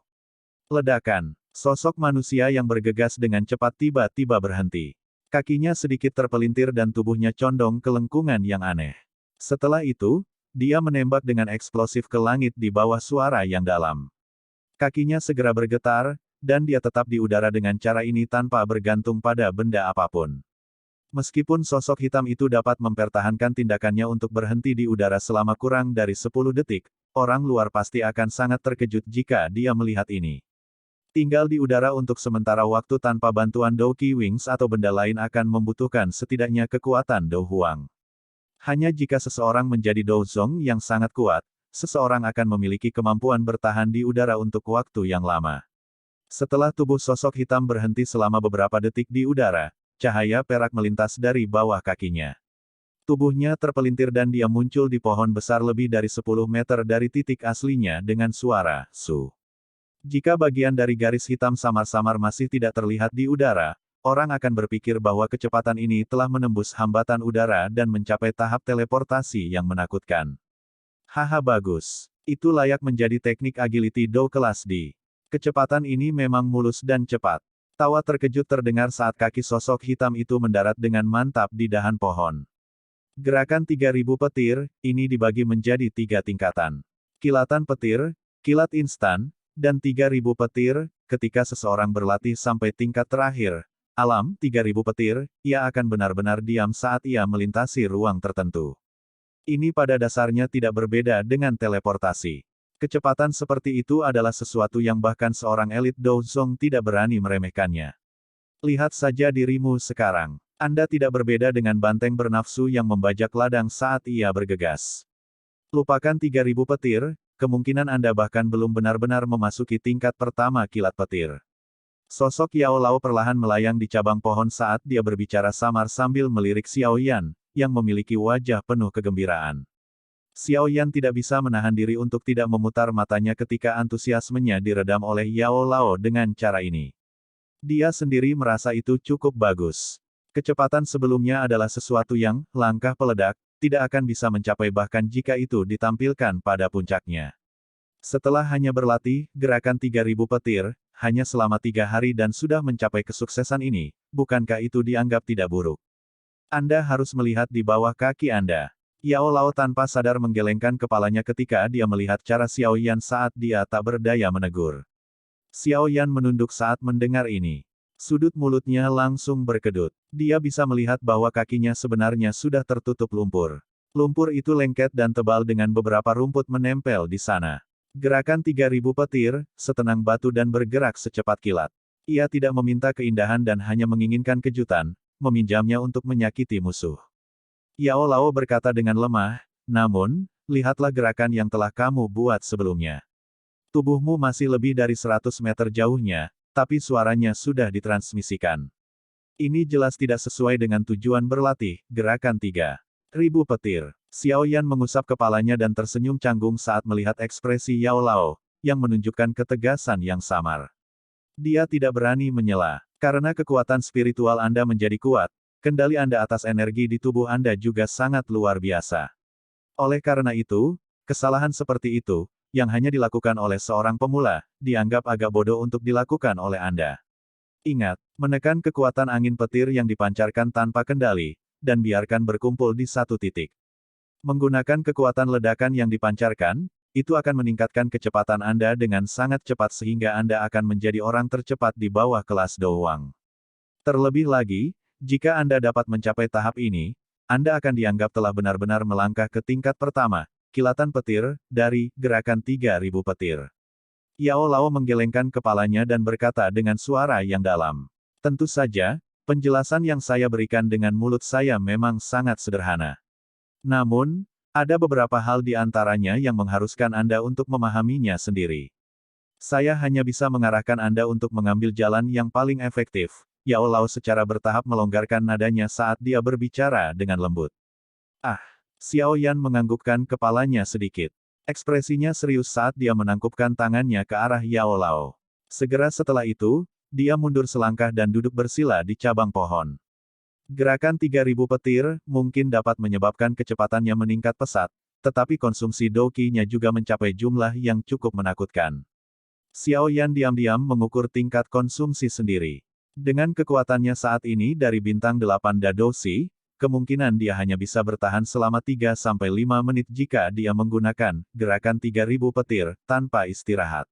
Ledakan. Sosok manusia yang bergegas dengan cepat tiba-tiba berhenti. Kakinya sedikit terpelintir dan tubuhnya condong ke lengkungan yang aneh. Setelah itu, dia menembak dengan eksplosif ke langit di bawah suara yang dalam. Kakinya segera bergetar, dan dia tetap di udara dengan cara ini tanpa bergantung pada benda apapun. Meskipun sosok hitam itu dapat mempertahankan tindakannya untuk berhenti di udara selama kurang dari 10 detik, orang luar pasti akan sangat terkejut jika dia melihat ini. Tinggal di udara untuk sementara waktu tanpa bantuan Dou Qi Wings atau benda lain akan membutuhkan setidaknya kekuatan Dou Huang. Hanya jika seseorang menjadi Dou Zong yang sangat kuat, seseorang akan memiliki kemampuan bertahan di udara untuk waktu yang lama. Setelah tubuh sosok hitam berhenti selama beberapa detik di udara, cahaya perak melintas dari bawah kakinya. Tubuhnya terpelintir dan dia muncul di pohon besar lebih dari 10 meter dari titik aslinya dengan suara su. Jika bagian dari garis hitam samar-samar masih tidak terlihat di udara, orang akan berpikir bahwa kecepatan ini telah menembus hambatan udara dan mencapai tahap teleportasi yang menakutkan. Haha bagus. Itu layak menjadi teknik agility Dou kelas D. Kecepatan ini memang mulus dan cepat. Tawa terkejut terdengar saat kaki sosok hitam itu mendarat dengan mantap di dahan pohon. Gerakan 3000 petir, ini dibagi menjadi 3 tingkatan. Kilatan petir, kilat instan, dan 3000 petir, ketika seseorang berlatih sampai tingkat terakhir, alam 3000 petir, ia akan benar-benar diam saat ia melintasi ruang tertentu. Ini pada dasarnya tidak berbeda dengan teleportasi. Kecepatan seperti itu adalah sesuatu yang bahkan seorang elit Dou Zong tidak berani meremehkannya. Lihat saja dirimu sekarang. Anda tidak berbeda dengan banteng bernafsu yang membajak ladang saat ia bergegas. Lupakan 3000 petir, kemungkinan Anda bahkan belum benar-benar memasuki tingkat pertama kilat petir. Sosok Yao Lao perlahan melayang di cabang pohon saat dia berbicara samar sambil melirik Xiao Yan, yang memiliki wajah penuh kegembiraan. Xiao Yan tidak bisa menahan diri untuk tidak memutar matanya ketika antusiasmenya diredam oleh Yao Lao dengan cara ini. Dia sendiri merasa itu cukup bagus. Kecepatan sebelumnya adalah sesuatu yang, langkah peledak, tidak akan bisa mencapai bahkan jika itu ditampilkan pada puncaknya. Setelah hanya berlatih, gerakan 3000 petir, hanya selama 3 hari dan sudah mencapai kesuksesan ini, bukankah itu dianggap tidak buruk? Anda harus melihat di bawah kaki Anda. Yao Lao tanpa sadar menggelengkan kepalanya ketika dia melihat cara Xiao Yan saat dia tak berdaya menegur. Xiao Yan menunduk saat mendengar ini. Sudut mulutnya langsung berkedut. Dia bisa melihat bahwa kakinya sebenarnya sudah tertutup lumpur. Lumpur itu lengket dan tebal dengan beberapa rumput menempel di sana. Gerakan 3000 petir, setenang batu dan bergerak secepat kilat. Ia tidak meminta keindahan dan hanya menginginkan kejutan, meminjamnya untuk menyakiti musuh. Yao Lao berkata dengan lemah, namun, lihatlah gerakan yang telah kamu buat sebelumnya. Tubuhmu masih lebih dari 100 meter jauhnya, tapi suaranya sudah ditransmisikan. Ini jelas tidak sesuai dengan tujuan berlatih, gerakan 3000 petir. Xiao Yan mengusap kepalanya dan tersenyum canggung saat melihat ekspresi Yao Lao, yang menunjukkan ketegasan yang samar. Dia tidak berani menyela. Karena kekuatan spiritual Anda menjadi kuat, kendali Anda atas energi di tubuh Anda juga sangat luar biasa. Oleh karena itu, kesalahan seperti itu, yang hanya dilakukan oleh seorang pemula, dianggap agak bodoh untuk dilakukan oleh Anda. Ingat, menekan kekuatan angin petir yang dipancarkan tanpa kendali, dan biarkan berkumpul di satu titik. Menggunakan kekuatan ledakan yang dipancarkan, itu akan meningkatkan kecepatan Anda dengan sangat cepat sehingga Anda akan menjadi orang tercepat di bawah kelas Douwang. Terlebih lagi, jika Anda dapat mencapai tahap ini, Anda akan dianggap telah benar-benar melangkah ke tingkat pertama, kilatan petir, dari gerakan 3000 petir. Yao Lao menggelengkan kepalanya dan berkata dengan suara yang dalam. Tentu saja, penjelasan yang saya berikan dengan mulut saya memang sangat sederhana. Namun, ada beberapa hal di antaranya yang mengharuskan Anda untuk memahaminya sendiri. Saya hanya bisa mengarahkan Anda untuk mengambil jalan yang paling efektif. Yao Lao secara bertahap melonggarkan nadanya saat dia berbicara dengan lembut. Ah! Xiao Yan menganggukkan kepalanya sedikit. Ekspresinya serius saat dia menangkupkan tangannya ke arah Yao Lao. Segera setelah itu, dia mundur selangkah dan duduk bersila di cabang pohon. Gerakan 3000 petir, mungkin dapat menyebabkan kecepatannya meningkat pesat, tetapi konsumsi Douqi-nya juga mencapai jumlah yang cukup menakutkan. Xiao Yan diam-diam mengukur tingkat konsumsi sendiri. Dengan kekuatannya saat ini dari bintang 8 Dadoshi, kemungkinan dia hanya bisa bertahan selama 3-5 menit jika dia menggunakan gerakan 3000 petir, tanpa istirahat.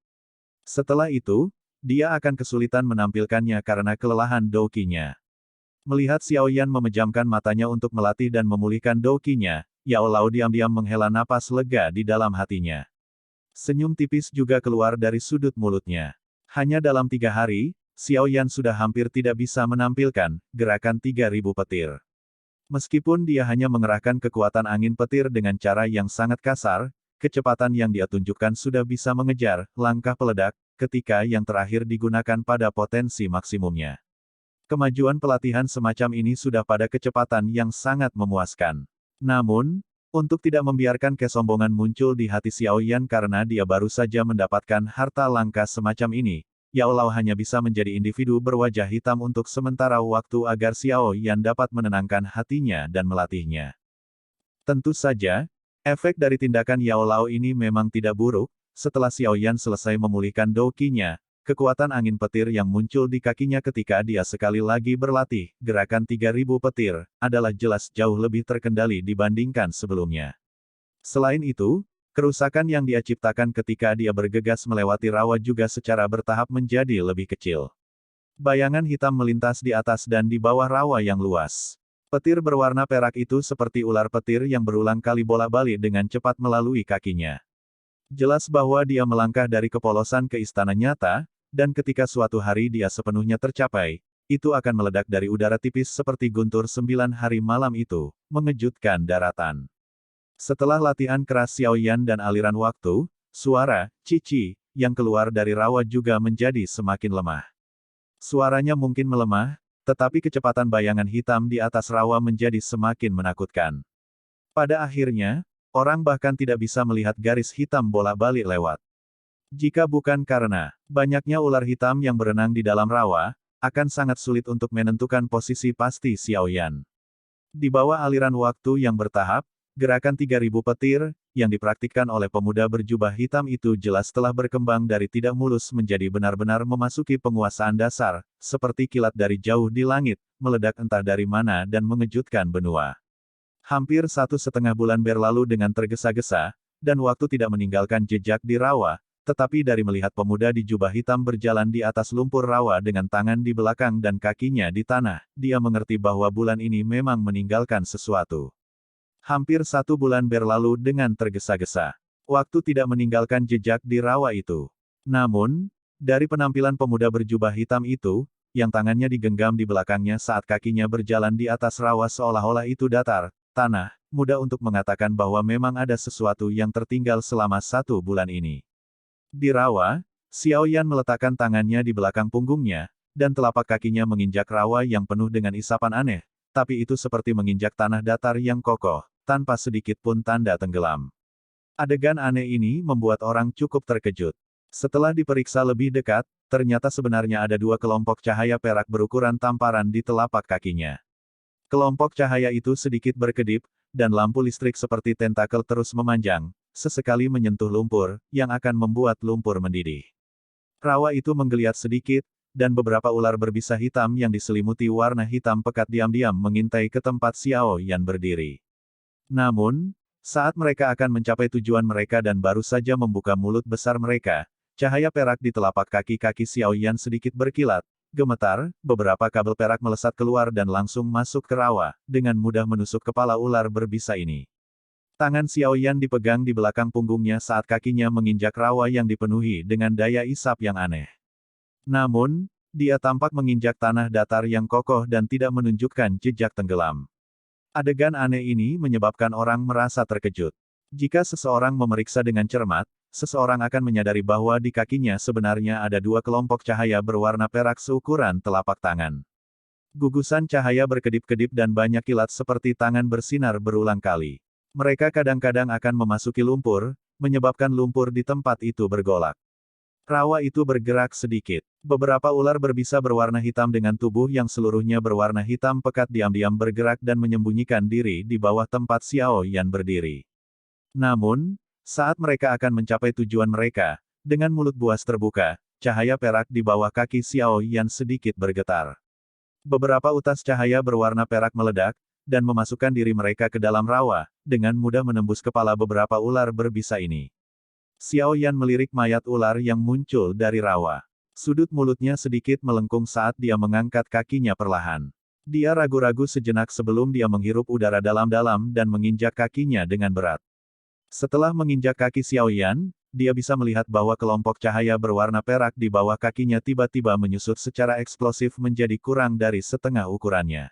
Setelah itu, dia akan kesulitan menampilkannya karena kelelahan Douqi-nya. Melihat Xiao Yan memejamkan matanya untuk melatih dan memulihkan Douqi-nya, Yao Lao diam-diam menghela napas lega di dalam hatinya. Senyum tipis juga keluar dari sudut mulutnya. Hanya dalam 3 hari, Xiao Yan sudah hampir tidak bisa menampilkan gerakan 3000 petir. Meskipun dia hanya mengerahkan kekuatan angin petir dengan cara yang sangat kasar, kecepatan yang dia tunjukkan sudah bisa mengejar langkah peledak, ketika yang terakhir digunakan pada potensi maksimumnya. Kemajuan pelatihan semacam ini sudah pada kecepatan yang sangat memuaskan. Namun, untuk tidak membiarkan kesombongan muncul di hati Xiao Yan karena dia baru saja mendapatkan harta langka semacam ini, Yao Lao hanya bisa menjadi individu berwajah hitam untuk sementara waktu agar Xiao Yan dapat menenangkan hatinya dan melatihnya. Tentu saja, efek dari tindakan Yao Lao ini memang tidak buruk. Setelah Xiao Yan selesai memulihkan Douqi-nya, kekuatan angin petir yang muncul di kakinya ketika dia sekali lagi berlatih, gerakan 3000 petir, adalah jelas jauh lebih terkendali dibandingkan sebelumnya. Selain itu, kerusakan yang dia ciptakan ketika dia bergegas melewati rawa juga secara bertahap menjadi lebih kecil. Bayangan hitam melintas di atas dan di bawah rawa yang luas. Petir berwarna perak itu seperti ular petir yang berulang kali bolak-balik dengan cepat melalui kakinya. Jelas bahwa dia melangkah dari kepolosan ke istana nyata, dan ketika suatu hari dia sepenuhnya tercapai, itu akan meledak dari udara tipis seperti guntur 9 hari malam itu, mengejutkan daratan. Setelah latihan keras Xiao Yan dan aliran waktu, suara, cici, yang keluar dari rawa juga menjadi semakin lemah. Suaranya mungkin melemah, tetapi kecepatan bayangan hitam di atas rawa menjadi semakin menakutkan. Pada akhirnya, Orang bahkan tidak bisa melihat garis hitam bolak-balik lewat. Jika bukan karena banyaknya ular hitam yang berenang di dalam rawa, akan sangat sulit untuk menentukan posisi pasti Xiaoyan. Di bawah aliran waktu yang bertahap, gerakan 3.000 petir, yang dipraktikkan oleh pemuda berjubah hitam itu jelas telah berkembang dari tidak mulus menjadi benar-benar memasuki penguasaan dasar, seperti kilat dari jauh di langit, meledak entah dari mana dan mengejutkan benua. Hampir 1,5 bulan berlalu dengan tergesa-gesa, dan waktu tidak meninggalkan jejak di rawa, tetapi dari melihat pemuda di jubah hitam berjalan di atas lumpur rawa dengan tangan di belakang dan kakinya di tanah, dia mengerti bahwa bulan ini memang meninggalkan sesuatu. Hampir 1 bulan berlalu dengan tergesa-gesa. Waktu tidak meninggalkan jejak di rawa itu. Namun, dari penampilan pemuda berjubah hitam itu, yang tangannya digenggam di belakangnya saat kakinya berjalan di atas rawa seolah-olah itu datar, tanah, mudah untuk mengatakan bahwa memang ada sesuatu yang tertinggal selama 1 bulan ini. Di rawa, Xiaoyan meletakkan tangannya di belakang punggungnya, dan telapak kakinya menginjak rawa yang penuh dengan isapan aneh, tapi itu seperti menginjak tanah datar yang kokoh, tanpa sedikit pun tanda tenggelam. Adegan aneh ini membuat orang cukup terkejut. Setelah diperiksa lebih dekat, ternyata sebenarnya ada 2 kelompok cahaya perak berukuran tamparan di telapak kakinya. Kelompok cahaya itu sedikit berkedip, dan lampu listrik seperti tentakel terus memanjang, sesekali menyentuh lumpur, yang akan membuat lumpur mendidih. Rawa itu menggeliat sedikit, dan beberapa ular berbisa hitam yang diselimuti warna hitam pekat diam-diam mengintai ke tempat Xiao Yan berdiri. Namun, saat mereka akan mencapai tujuan mereka dan baru saja membuka mulut besar mereka, cahaya perak di telapak kaki-kaki Xiao Yan sedikit berkilat, gemetar, beberapa kabel perak melesat keluar dan langsung masuk ke rawa, dengan mudah menusuk kepala ular berbisa ini. Tangan Xiao Yan dipegang di belakang punggungnya saat kakinya menginjak rawa yang dipenuhi dengan daya isap yang aneh. Namun, dia tampak menginjak tanah datar yang kokoh dan tidak menunjukkan jejak tenggelam. Adegan aneh ini menyebabkan orang merasa terkejut. Jika seseorang memeriksa dengan cermat, seseorang akan menyadari bahwa di kakinya sebenarnya ada 2 kelompok cahaya berwarna perak seukuran telapak tangan. Gugusan cahaya berkedip-kedip dan banyak kilat seperti tangan bersinar berulang kali. Mereka kadang-kadang akan memasuki lumpur, menyebabkan lumpur di tempat itu bergolak. Rawa itu bergerak sedikit. Beberapa ular berbisa berwarna hitam dengan tubuh yang seluruhnya berwarna hitam pekat diam-diam bergerak dan menyembunyikan diri di bawah tempat Xiao Yan berdiri. Namun, saat mereka akan mencapai tujuan mereka, dengan mulut buas terbuka, cahaya perak di bawah kaki Xiao Yan sedikit bergetar. Beberapa utas cahaya berwarna perak meledak, dan memasukkan diri mereka ke dalam rawa, dengan mudah menembus kepala beberapa ular berbisa ini. Xiao Yan melirik mayat ular yang muncul dari rawa. Sudut mulutnya sedikit melengkung saat dia mengangkat kakinya perlahan. Dia ragu-ragu sejenak sebelum dia menghirup udara dalam-dalam dan menginjak kakinya dengan berat. Setelah menginjak kaki Xiao Yan, dia bisa melihat bahwa kelompok cahaya berwarna perak di bawah kakinya tiba-tiba menyusut secara eksplosif menjadi kurang dari setengah ukurannya.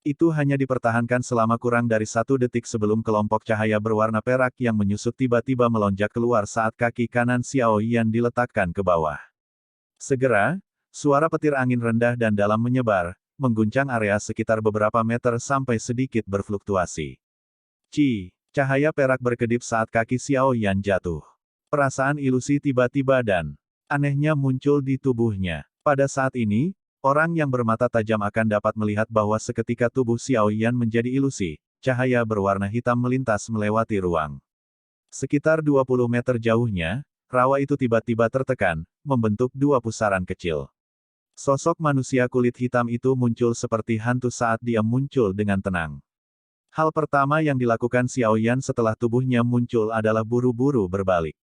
Itu hanya dipertahankan selama kurang dari 1 detik sebelum kelompok cahaya berwarna perak yang menyusut tiba-tiba melonjak keluar saat kaki kanan Xiao Yan diletakkan ke bawah. Segera, suara petir angin rendah dan dalam menyebar, mengguncang area sekitar beberapa meter sampai sedikit berfluktuasi. Cahaya perak berkedip saat kaki Xiao Yan jatuh. Perasaan ilusi tiba-tiba dan anehnya muncul di tubuhnya. Pada saat ini, orang yang bermata tajam akan dapat melihat bahwa seketika tubuh Xiao Yan menjadi ilusi, cahaya berwarna hitam melintas melewati ruang. Sekitar 20 meter jauhnya, rawa itu tiba-tiba tertekan, membentuk 2 pusaran kecil. Sosok manusia kulit hitam itu muncul seperti hantu saat dia muncul dengan tenang. Hal pertama yang dilakukan Xiao Yan setelah tubuhnya muncul adalah buru-buru berbalik.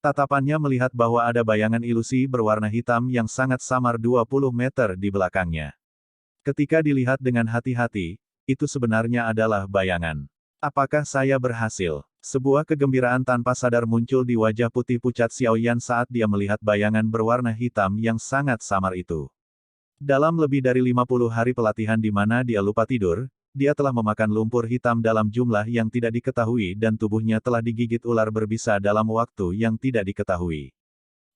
Tatapannya melihat bahwa ada bayangan ilusi berwarna hitam yang sangat samar 20 meter di belakangnya. Ketika dilihat dengan hati-hati, itu sebenarnya adalah bayangan. Apakah saya berhasil? Sebuah kegembiraan tanpa sadar muncul di wajah putih pucat Xiao Yan saat dia melihat bayangan berwarna hitam yang sangat samar itu. Dalam lebih dari 50 hari pelatihan di mana dia lupa tidur, dia telah memakan lumpur hitam dalam jumlah yang tidak diketahui dan tubuhnya telah digigit ular berbisa dalam waktu yang tidak diketahui.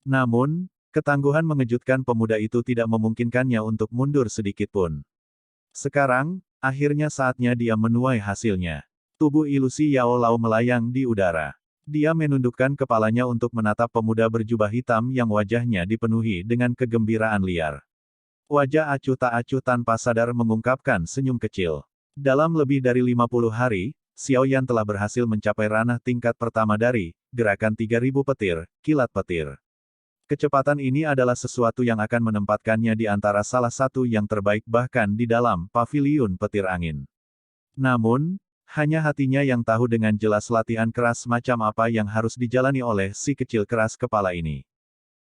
Namun, ketangguhan mengejutkan pemuda itu tidak memungkinkannya untuk mundur sedikit pun. Sekarang, akhirnya saatnya dia menuai hasilnya. Tubuh ilusi Yao Lao melayang di udara. Dia menundukkan kepalanya untuk menatap pemuda berjubah hitam yang wajahnya dipenuhi dengan kegembiraan liar. Wajah acuh tak acuh tanpa sadar mengungkapkan senyum kecil. Dalam lebih dari 50 hari, Xiao Yan telah berhasil mencapai ranah tingkat pertama dari gerakan 3000 petir, kilat petir. Kecepatan ini adalah sesuatu yang akan menempatkannya di antara salah satu yang terbaik bahkan di dalam paviliun petir angin. Namun, hanya hatinya yang tahu dengan jelas latihan keras macam apa yang harus dijalani oleh si kecil keras kepala ini.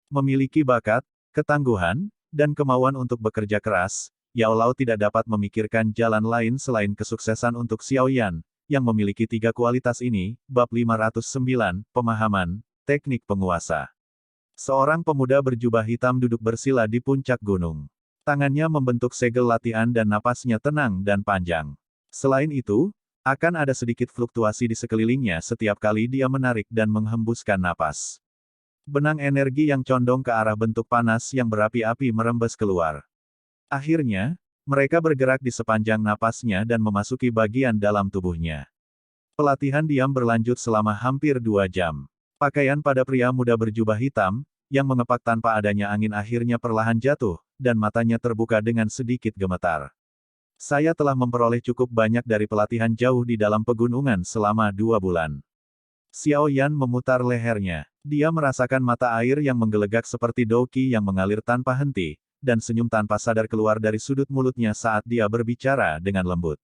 Memiliki bakat, ketangguhan, dan kemauan untuk bekerja keras, Yao Lao tidak dapat memikirkan jalan lain selain kesuksesan untuk Xiao Yan, yang memiliki 3 kualitas ini. Bab 509, Pemahaman, Teknik Penguasa. Seorang pemuda berjubah hitam duduk bersila di puncak gunung. Tangannya membentuk segel latihan dan napasnya tenang dan panjang. Selain itu, akan ada sedikit fluktuasi di sekelilingnya setiap kali dia menarik dan menghembuskan napas. Benang energi yang condong ke arah bentuk panas yang berapi-api merembes keluar. Akhirnya, mereka bergerak di sepanjang napasnya dan memasuki bagian dalam tubuhnya. Pelatihan diam berlanjut selama hampir 2 jam. Pakaian pada pria muda berjubah hitam, yang mengepak tanpa adanya angin akhirnya perlahan jatuh, dan matanya terbuka dengan sedikit gemetar. Saya telah memperoleh cukup banyak dari pelatihan jauh di dalam pegunungan selama 2 bulan. Xiao Yan memutar lehernya. Dia merasakan mata air yang menggelegak seperti doki yang mengalir tanpa henti, dan senyum tanpa sadar keluar dari sudut mulutnya saat dia berbicara dengan lembut.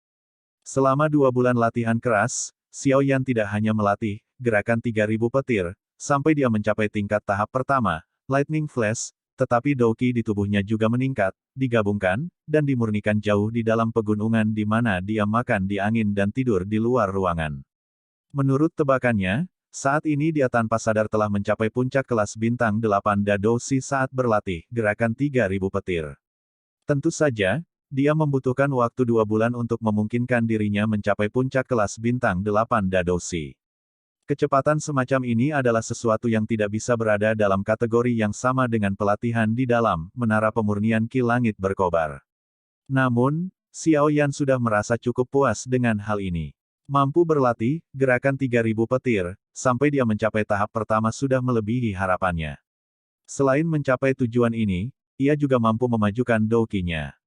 Selama 2 bulan latihan keras, Xiao Yan tidak hanya melatih gerakan 3000 petir, sampai dia mencapai tingkat tahap pertama, Lightning Flash, tetapi doki di tubuhnya juga meningkat, digabungkan, dan dimurnikan jauh di dalam pegunungan di mana dia makan di angin dan tidur di luar ruangan. Menurut tebakannya, saat ini dia tanpa sadar telah mencapai puncak kelas bintang 8 Dadoshi saat berlatih gerakan 3000 petir. Tentu saja, dia membutuhkan waktu 2 bulan untuk memungkinkan dirinya mencapai puncak kelas bintang 8 Dadoshi. Kecepatan semacam ini adalah sesuatu yang tidak bisa berada dalam kategori yang sama dengan pelatihan di dalam menara pemurnian Ki Langit Berkobar. Namun, Xiao Yan sudah merasa cukup puas dengan hal ini. Mampu berlatih gerakan 3000 petir, sampai dia mencapai tahap pertama sudah melebihi harapannya. Selain mencapai tujuan ini, ia juga mampu memajukan dokinya.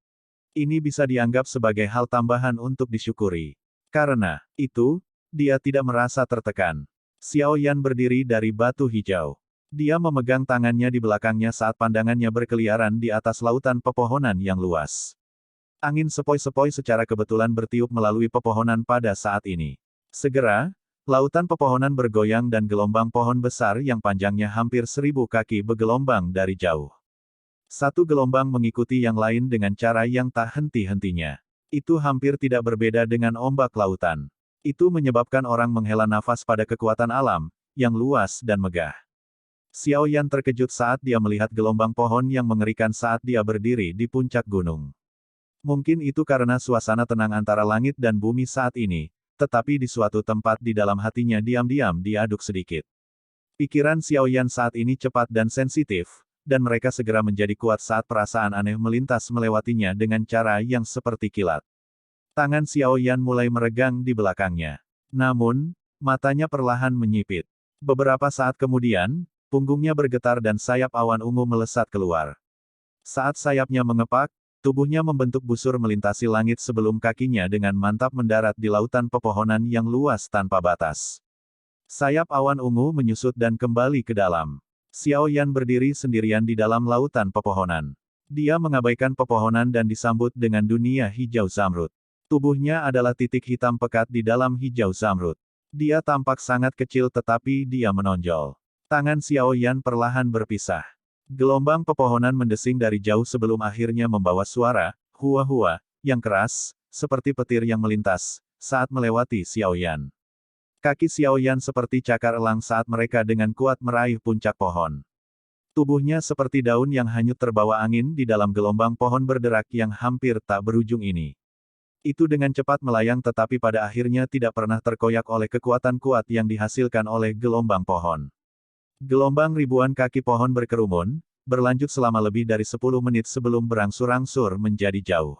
Ini bisa dianggap sebagai hal tambahan untuk disyukuri. Karena itu, dia tidak merasa tertekan. Xiao Yan berdiri dari batu hijau. Dia memegang tangannya di belakangnya saat pandangannya berkeliaran di atas lautan pepohonan yang luas. Angin sepoi-sepoi secara kebetulan bertiup melalui pepohonan pada saat ini. Segera, lautan pepohonan bergoyang dan gelombang pohon besar yang panjangnya hampir 1000 kaki bergelombang dari jauh. Satu gelombang mengikuti yang lain dengan cara yang tak henti-hentinya. Itu hampir tidak berbeda dengan ombak lautan. Itu menyebabkan orang menghela nafas pada kekuatan alam, yang luas dan megah. Xiao Yan terkejut saat dia melihat gelombang pohon yang mengerikan saat dia berdiri di puncak gunung. Mungkin itu karena suasana tenang antara langit dan bumi saat ini, tetapi di suatu tempat di dalam hatinya diam-diam diaduk sedikit. Pikiran Xiao Yan saat ini cepat dan sensitif, dan mereka segera menjadi kuat saat perasaan aneh melintas melewatinya dengan cara yang seperti kilat. Tangan Xiao Yan mulai meregang di belakangnya. Namun, matanya perlahan menyipit. Beberapa saat kemudian, punggungnya bergetar dan sayap awan ungu melesat keluar. Saat sayapnya mengepak, tubuhnya membentuk busur melintasi langit sebelum kakinya dengan mantap mendarat di lautan pepohonan yang luas tanpa batas. Sayap awan ungu menyusut dan kembali ke dalam. Xiao Yan berdiri sendirian di dalam lautan pepohonan. Dia mengabaikan pepohonan dan disambut dengan dunia hijau zamrud. Tubuhnya adalah titik hitam pekat di dalam hijau zamrud. Dia tampak sangat kecil tetapi dia menonjol. Tangan Xiao Yan perlahan berpisah. Gelombang pepohonan mendesing dari jauh sebelum akhirnya membawa suara, hua-hua, yang keras, seperti petir yang melintas, saat melewati Xiao Yan. Kaki Xiao Yan seperti cakar elang saat mereka dengan kuat meraih puncak pohon. Tubuhnya seperti daun yang hanyut terbawa angin di dalam gelombang pohon berderak yang hampir tak berujung ini. Itu dengan cepat melayang tetapi pada akhirnya tidak pernah terkoyak oleh kekuatan kuat yang dihasilkan oleh gelombang pohon. Gelombang ribuan kaki pohon berkerumun, berlanjut selama lebih dari 10 menit sebelum berangsur-angsur menjadi jauh.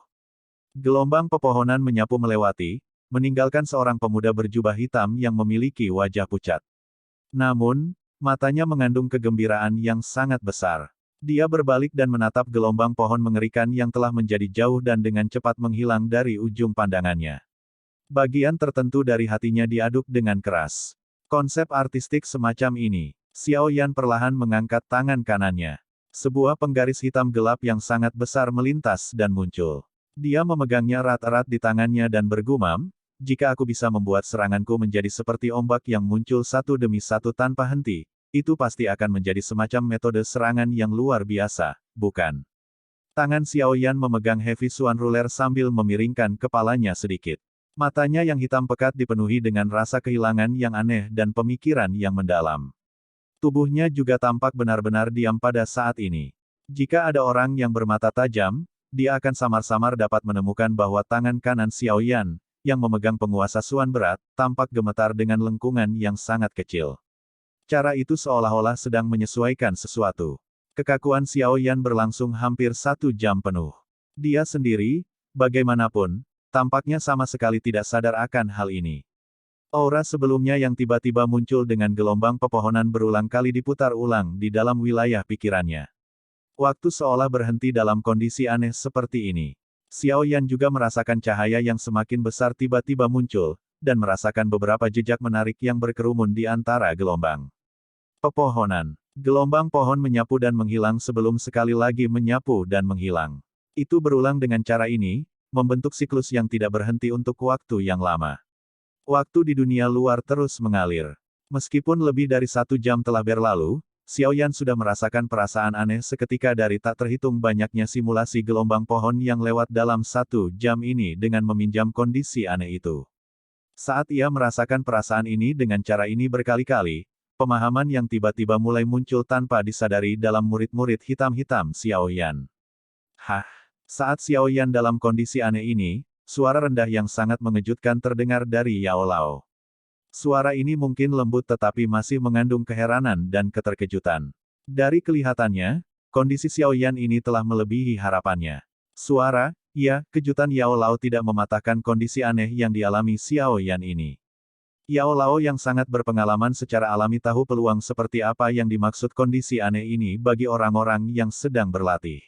Gelombang pepohonan menyapu melewati, meninggalkan seorang pemuda berjubah hitam yang memiliki wajah pucat. Namun, matanya mengandung kegembiraan yang sangat besar. Dia berbalik dan menatap gelombang pohon mengerikan yang telah menjadi jauh dan dengan cepat menghilang dari ujung pandangannya. Bagian tertentu dari hatinya diaduk dengan keras. Konsep artistik semacam ini. Xiao Yan perlahan mengangkat tangan kanannya. Sebuah penggaris hitam gelap yang sangat besar melintas dan muncul. Dia memegangnya erat-erat di tangannya dan bergumam, "Jika aku bisa membuat seranganku menjadi seperti ombak yang muncul satu demi satu tanpa henti, itu pasti akan menjadi semacam metode serangan yang luar biasa, bukan?" Tangan Xiao Yan memegang Heavy Swan Ruler sambil memiringkan kepalanya sedikit. Matanya yang hitam pekat dipenuhi dengan rasa kehilangan yang aneh dan pemikiran yang mendalam. Tubuhnya juga tampak benar-benar diam pada saat ini. Jika ada orang yang bermata tajam, dia akan samar-samar dapat menemukan bahwa tangan kanan Xiao Yan, yang memegang penguasa Suan berat, tampak gemetar dengan lengkungan yang sangat kecil. Cara itu seolah-olah sedang menyesuaikan sesuatu. Kekakuan Xiao Yan berlangsung hampir 1 jam penuh. Dia sendiri, bagaimanapun, tampaknya sama sekali tidak sadar akan hal ini. Aura sebelumnya yang tiba-tiba muncul dengan gelombang pepohonan berulang kali diputar ulang di dalam wilayah pikirannya. Waktu seolah berhenti dalam kondisi aneh seperti ini. Xiao Yan juga merasakan cahaya yang semakin besar tiba-tiba muncul, dan merasakan beberapa jejak menarik yang berkerumun di antara gelombang pepohonan. Gelombang pohon menyapu dan menghilang sebelum sekali lagi menyapu dan menghilang. Itu berulang dengan cara ini, membentuk siklus yang tidak berhenti untuk waktu yang lama. Waktu di dunia luar terus mengalir. Meskipun lebih dari 1 jam telah berlalu, Xiao Yan sudah merasakan perasaan aneh seketika dari tak terhitung banyaknya simulasi gelombang pohon yang lewat dalam 1 jam ini dengan meminjam kondisi aneh itu. Saat ia merasakan perasaan ini dengan cara ini berkali-kali, pemahaman yang tiba-tiba mulai muncul tanpa disadari dalam murid-murid hitam-hitam Xiao Yan. Hah! Saat Xiao Yan dalam kondisi aneh ini, suara rendah yang sangat mengejutkan terdengar dari Yao Lao. Suara ini mungkin lembut tetapi masih mengandung keheranan dan keterkejutan. Dari kelihatannya, kondisi Xiao Yan ini telah melebihi harapannya. Suara, ya, kejutan Yao Lao tidak mematahkan kondisi aneh yang dialami Xiao Yan ini. Yao Lao yang sangat berpengalaman secara alami tahu peluang seperti apa yang dimaksud kondisi aneh ini bagi orang-orang yang sedang berlatih.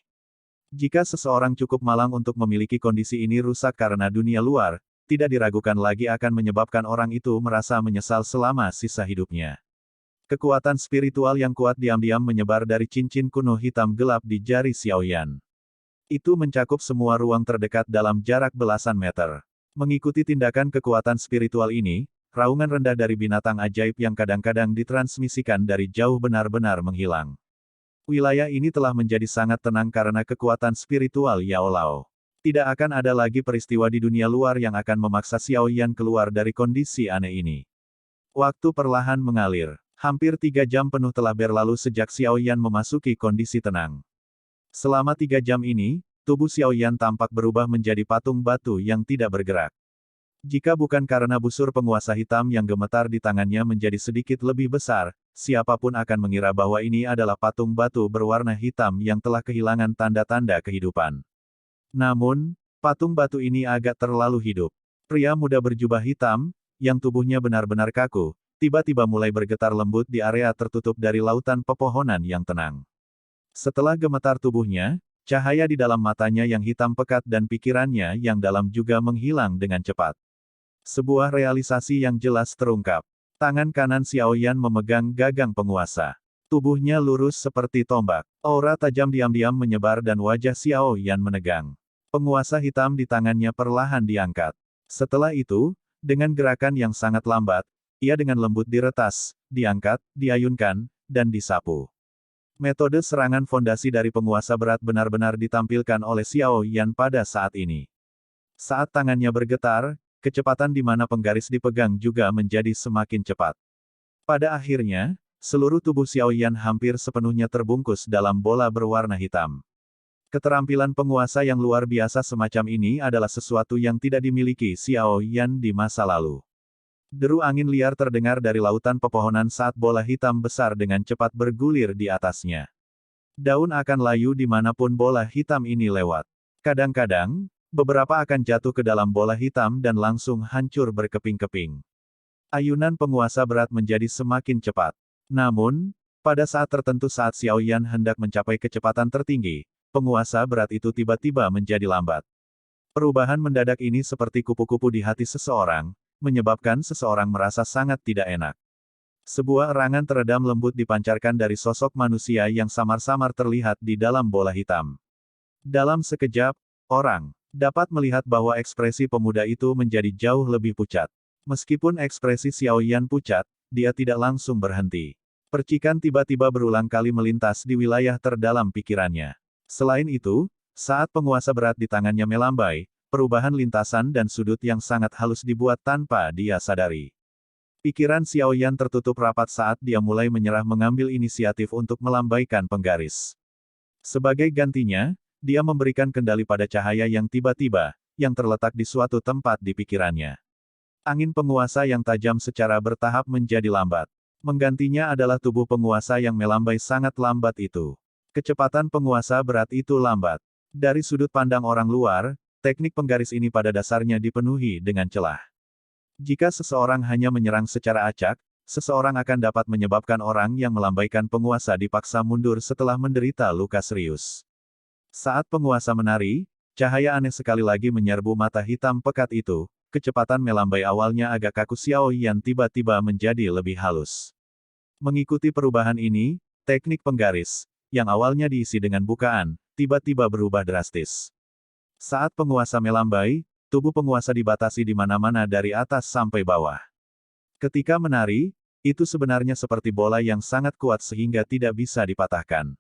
Jika seseorang cukup malang untuk memiliki kondisi ini rusak karena dunia luar, tidak diragukan lagi akan menyebabkan orang itu merasa menyesal selama sisa hidupnya. Kekuatan spiritual yang kuat diam-diam menyebar dari cincin kuno hitam gelap di jari Xiao Yan. Itu mencakup semua ruang terdekat dalam jarak belasan meter. Mengikuti tindakan kekuatan spiritual ini, raungan rendah dari binatang ajaib yang kadang-kadang ditransmisikan dari jauh benar-benar menghilang. Wilayah ini telah menjadi sangat tenang karena kekuatan spiritual Yao Lao. Tidak akan ada lagi peristiwa di dunia luar yang akan memaksa Xiao Yan keluar dari kondisi aneh ini. Waktu perlahan mengalir. Hampir 3 jam penuh telah berlalu sejak Xiao Yan memasuki kondisi tenang. Selama 3 jam ini, tubuh Xiao Yan tampak berubah menjadi patung batu yang tidak bergerak. Jika bukan karena busur penguasa hitam yang gemetar di tangannya menjadi sedikit lebih besar, siapapun akan mengira bahwa ini adalah patung batu berwarna hitam yang telah kehilangan tanda-tanda kehidupan. Namun, patung batu ini agak terlalu hidup. Pria muda berjubah hitam, yang tubuhnya benar-benar kaku, tiba-tiba mulai bergetar lembut di area tertutup dari lautan pepohonan yang tenang. Setelah gemetar tubuhnya, cahaya di dalam matanya yang hitam pekat dan pikirannya yang dalam juga menghilang dengan cepat. Sebuah realisasi yang jelas terungkap. Tangan kanan Xiao Yan memegang gagang penguasa. Tubuhnya lurus seperti tombak. Aura tajam diam-diam menyebar dan wajah Xiao Yan menegang. Penguasa hitam di tangannya perlahan diangkat. Setelah itu, dengan gerakan yang sangat lambat, ia dengan lembut diretas, diangkat, diayunkan, dan disapu. Metode serangan fondasi dari penguasa berat benar-benar ditampilkan oleh Xiao Yan pada saat ini. Saat tangannya bergetar, kecepatan di mana penggaris dipegang juga menjadi semakin cepat. Pada akhirnya, seluruh tubuh Xiao Yan hampir sepenuhnya terbungkus dalam bola berwarna hitam. Keterampilan penguasa yang luar biasa semacam ini adalah sesuatu yang tidak dimiliki Xiao Yan di masa lalu. Deru angin liar terdengar dari lautan pepohonan saat bola hitam besar dengan cepat bergulir di atasnya. Daun akan layu dimanapun bola hitam ini lewat. Kadang-kadang, Beberapa akan jatuh ke dalam bola hitam dan langsung hancur berkeping-keping. Ayunan penguasa berat menjadi semakin cepat. Namun, pada saat tertentu saat Xiao Yan hendak mencapai kecepatan tertinggi, penguasa berat itu tiba-tiba menjadi lambat. Perubahan mendadak ini seperti kupu-kupu di hati seseorang, menyebabkan seseorang merasa sangat tidak enak. Sebuah erangan teredam lembut dipancarkan dari sosok manusia yang samar-samar terlihat di dalam bola hitam. Dalam sekejap, orang dapat melihat bahwa ekspresi pemuda itu menjadi jauh lebih pucat. Meskipun ekspresi Xiao Yan pucat, dia tidak langsung berhenti. Percikan tiba-tiba berulang kali melintas di wilayah terdalam pikirannya. Selain itu, saat penguasa berat di tangannya melambai, perubahan lintasan dan sudut yang sangat halus dibuat tanpa dia sadari. Pikiran Xiao Yan tertutup rapat saat dia mulai menyerah mengambil inisiatif untuk melambaikan penggaris. Sebagai gantinya, dia memberikan kendali pada cahaya yang tiba-tiba, yang terletak di suatu tempat di pikirannya. Angin penguasa yang tajam secara bertahap menjadi lambat. Menggantinya adalah tubuh penguasa yang melambai sangat lambat itu. Kecepatan penguasa berat itu lambat. Dari sudut pandang orang luar, teknik penggaris ini pada dasarnya dipenuhi dengan celah. Jika seseorang hanya menyerang secara acak, seseorang akan dapat menyebabkan orang yang melambaikan penguasa dipaksa mundur setelah menderita luka serius. Saat penguasa menari, cahaya aneh sekali lagi menyerbu mata hitam pekat itu. Kecepatan melambai awalnya agak kaku Xiao Yan tiba-tiba menjadi lebih halus. Mengikuti perubahan ini, teknik penggaris, yang awalnya diisi dengan bukaan, tiba-tiba berubah drastis. Saat penguasa melambai, tubuh penguasa dibatasi di mana-mana dari atas sampai bawah. Ketika menari, itu sebenarnya seperti bola yang sangat kuat sehingga tidak bisa dipatahkan.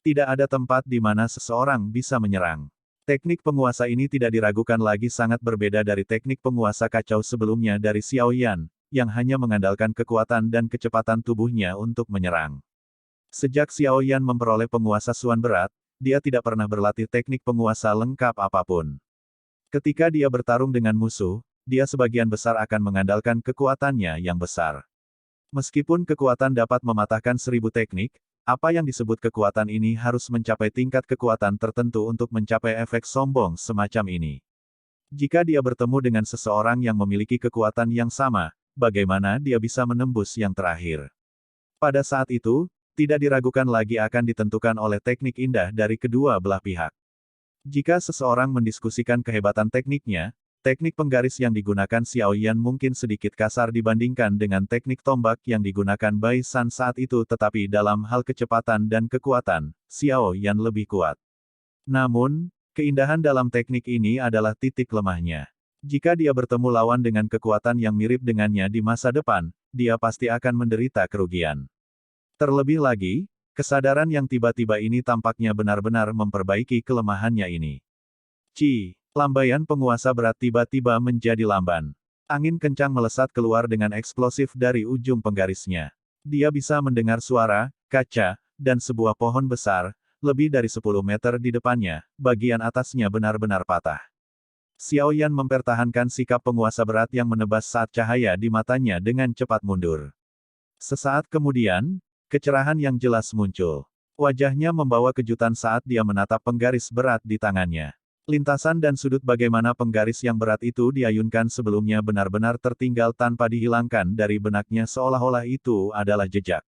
Tidak ada tempat di mana seseorang bisa menyerang. Teknik penguasa ini tidak diragukan lagi sangat berbeda dari teknik penguasa kacau sebelumnya dari Xiao Yan, yang hanya mengandalkan kekuatan dan kecepatan tubuhnya untuk menyerang. Sejak Xiao Yan memperoleh penguasa Suan berat, dia tidak pernah berlatih teknik penguasa lengkap apapun. Ketika dia bertarung dengan musuh, dia sebagian besar akan mengandalkan kekuatannya yang besar. Meskipun kekuatan dapat mematahkan 1000 teknik, apa yang disebut kekuatan ini harus mencapai tingkat kekuatan tertentu untuk mencapai efek sombong semacam ini. Jika dia bertemu dengan seseorang yang memiliki kekuatan yang sama, bagaimana dia bisa menembus yang terakhir? Pada saat itu, tidak diragukan lagi akan ditentukan oleh teknik indah dari kedua belah pihak. Jika seseorang mendiskusikan kehebatan tekniknya, teknik penggaris yang digunakan Xiao Yan mungkin sedikit kasar dibandingkan dengan teknik tombak yang digunakan Bai San saat itu, tetapi dalam hal kecepatan dan kekuatan, Xiao Yan lebih kuat. Namun, keindahan dalam teknik ini adalah titik lemahnya. Jika dia bertemu lawan dengan kekuatan yang mirip dengannya di masa depan, dia pasti akan menderita kerugian. Terlebih lagi, kesadaran yang tiba-tiba ini tampaknya benar-benar memperbaiki kelemahannya ini. Lambaian penguasa berat tiba-tiba menjadi lamban. Angin kencang melesat keluar dengan eksplosif dari ujung penggarisnya. Dia bisa mendengar suara, kaca, dan sebuah pohon besar, lebih dari 10 meter di depannya, bagian atasnya benar-benar patah. Xiao Yan mempertahankan sikap penguasa berat yang menebas saat cahaya di matanya dengan cepat mundur. Sesaat kemudian, kecerahan yang jelas muncul. Wajahnya membawa kejutan saat dia menatap penggaris berat di tangannya. Lintasan dan sudut bagaimana penggaris yang berat itu diayunkan sebelumnya benar-benar tertinggal tanpa dihilangkan dari benaknya seolah-olah itu adalah jejak.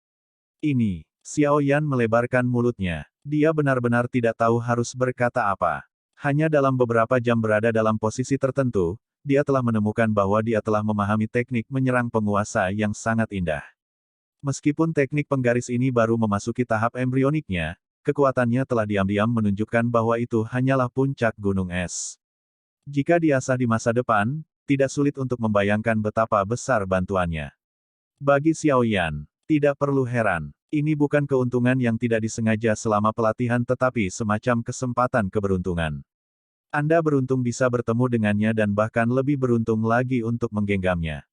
Ini, Xiao Yan melebarkan mulutnya. Dia benar-benar tidak tahu harus berkata apa. Hanya dalam beberapa jam berada dalam posisi tertentu, dia telah menemukan bahwa dia telah memahami teknik menyerang penguasa yang sangat indah. Meskipun teknik penggaris ini baru memasuki tahap embrioniknya, kekuatannya telah diam-diam menunjukkan bahwa itu hanyalah puncak gunung es. Jika diasah di masa depan, tidak sulit untuk membayangkan betapa besar bantuannya. Bagi Xiao Yan, tidak perlu heran. Ini bukan keuntungan yang tidak disengaja selama pelatihan tetapi semacam kesempatan keberuntungan. Anda beruntung bisa bertemu dengannya dan bahkan lebih beruntung lagi untuk menggenggamnya.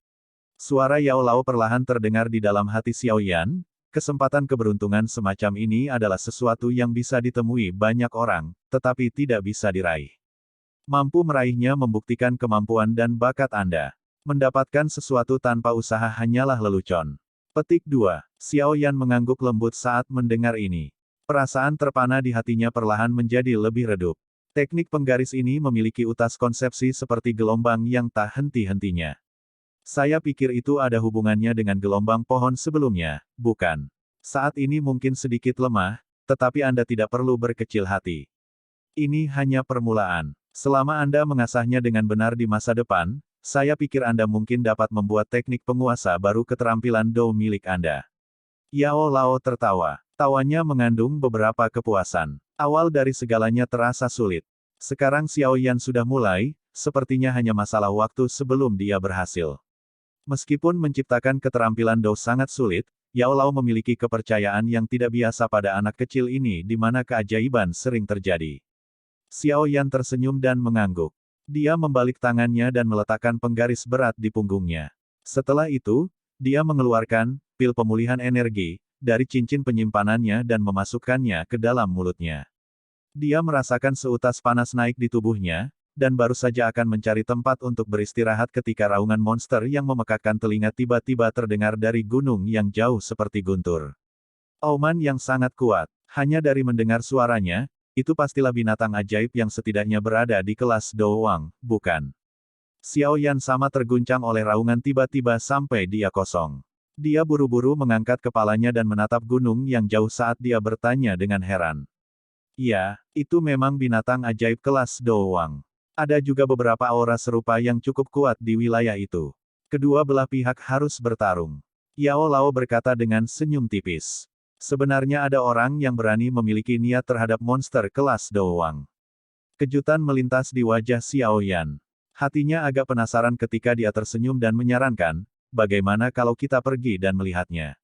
Suara Yao Lao perlahan terdengar di dalam hati Xiao Yan. Kesempatan keberuntungan semacam ini adalah sesuatu yang bisa ditemui banyak orang, tetapi tidak bisa diraih. Mampu meraihnya membuktikan kemampuan dan bakat Anda. Mendapatkan sesuatu tanpa usaha hanyalah lelucon. Petik 2. Xiao Yan mengangguk lembut saat mendengar ini. Perasaan terpana di hatinya perlahan menjadi lebih redup. Teknik penggaris ini memiliki utas konsepsi seperti gelombang yang tak henti-hentinya. Saya pikir itu ada hubungannya dengan gelombang pohon sebelumnya, bukan? Saat ini mungkin sedikit lemah, tetapi Anda tidak perlu berkecil hati. Ini hanya permulaan. Selama Anda mengasahnya dengan benar di masa depan, saya pikir Anda mungkin dapat membuat teknik penguasa baru keterampilan Do milik Anda. Yao Lao tertawa. Tawanya mengandung beberapa kepuasan. Awal dari segalanya terasa sulit. Sekarang Xiao Yan sudah mulai, sepertinya hanya masalah waktu sebelum dia berhasil. Meskipun menciptakan keterampilan Do sangat sulit, Yao Lao memiliki kepercayaan yang tidak biasa pada anak kecil ini di mana keajaiban sering terjadi. Xiao Yan tersenyum dan mengangguk. Dia membalik tangannya dan meletakkan penggaris berat di punggungnya. Setelah itu, dia mengeluarkan pil pemulihan energi dari cincin penyimpanannya dan memasukkannya ke dalam mulutnya. Dia merasakan seutas panas naik di tubuhnya, dan baru saja akan mencari tempat untuk beristirahat ketika raungan monster yang memekakkan telinga tiba-tiba terdengar dari gunung yang jauh seperti guntur. Auman yang sangat kuat. Hanya dari mendengar suaranya, itu pastilah binatang ajaib yang setidaknya berada di kelas Doowang, bukan? Xiao Yan sama terguncang oleh raungan tiba-tiba sampai dia kosong. Dia buru-buru mengangkat kepalanya dan menatap gunung yang jauh saat dia bertanya dengan heran. Ya, itu memang binatang ajaib kelas Doowang. Ada juga beberapa aura serupa yang cukup kuat di wilayah itu. Kedua belah pihak harus bertarung. Yao Lao berkata dengan senyum tipis. Sebenarnya ada orang yang berani memiliki niat terhadap monster kelas Doowang. Kejutan melintas di wajah Xiao Yan. Hatinya agak penasaran ketika dia tersenyum dan menyarankan, bagaimana kalau kita pergi dan melihatnya?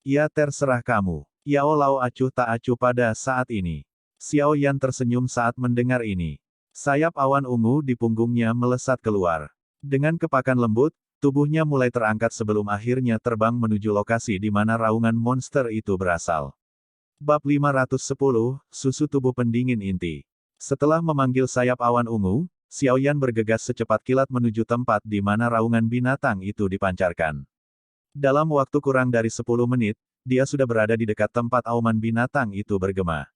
Ya terserah kamu. Yao Lao acuh tak acuh pada saat ini. Xiao Yan tersenyum saat mendengar ini. Sayap awan ungu di punggungnya melesat keluar. Dengan kepakan lembut, tubuhnya mulai terangkat sebelum akhirnya terbang menuju lokasi di mana raungan monster itu berasal. Bab 510, Susu Tubuh Pendingin Inti. Setelah memanggil sayap awan ungu, Xiao Yan bergegas secepat kilat menuju tempat di mana raungan binatang itu dipancarkan. Dalam waktu kurang dari 10 menit, dia sudah berada di dekat tempat auman binatang itu bergema.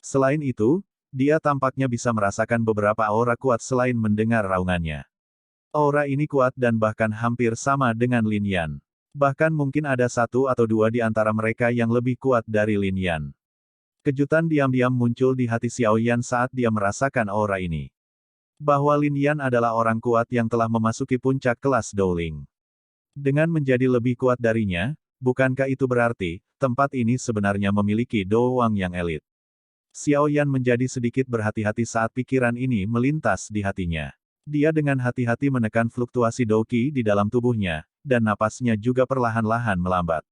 Selain itu, dia tampaknya bisa merasakan beberapa aura kuat selain mendengar raungannya. Aura ini kuat dan bahkan hampir sama dengan Lin Yan. Bahkan mungkin ada satu atau dua di antara mereka yang lebih kuat dari Lin Yan. Kejutan diam-diam muncul di hati Xiao Yan saat dia merasakan aura ini. Bahwa Lin Yan adalah orang kuat yang telah memasuki puncak kelas Dowling. Dengan menjadi lebih kuat darinya, bukankah itu berarti, tempat ini sebenarnya memiliki Doowang yang elit? Xiao Yan menjadi sedikit berhati-hati saat pikiran ini melintas di hatinya. Dia dengan hati-hati menekan fluktuasi Doqi di dalam tubuhnya, dan napasnya juga perlahan-lahan melambat.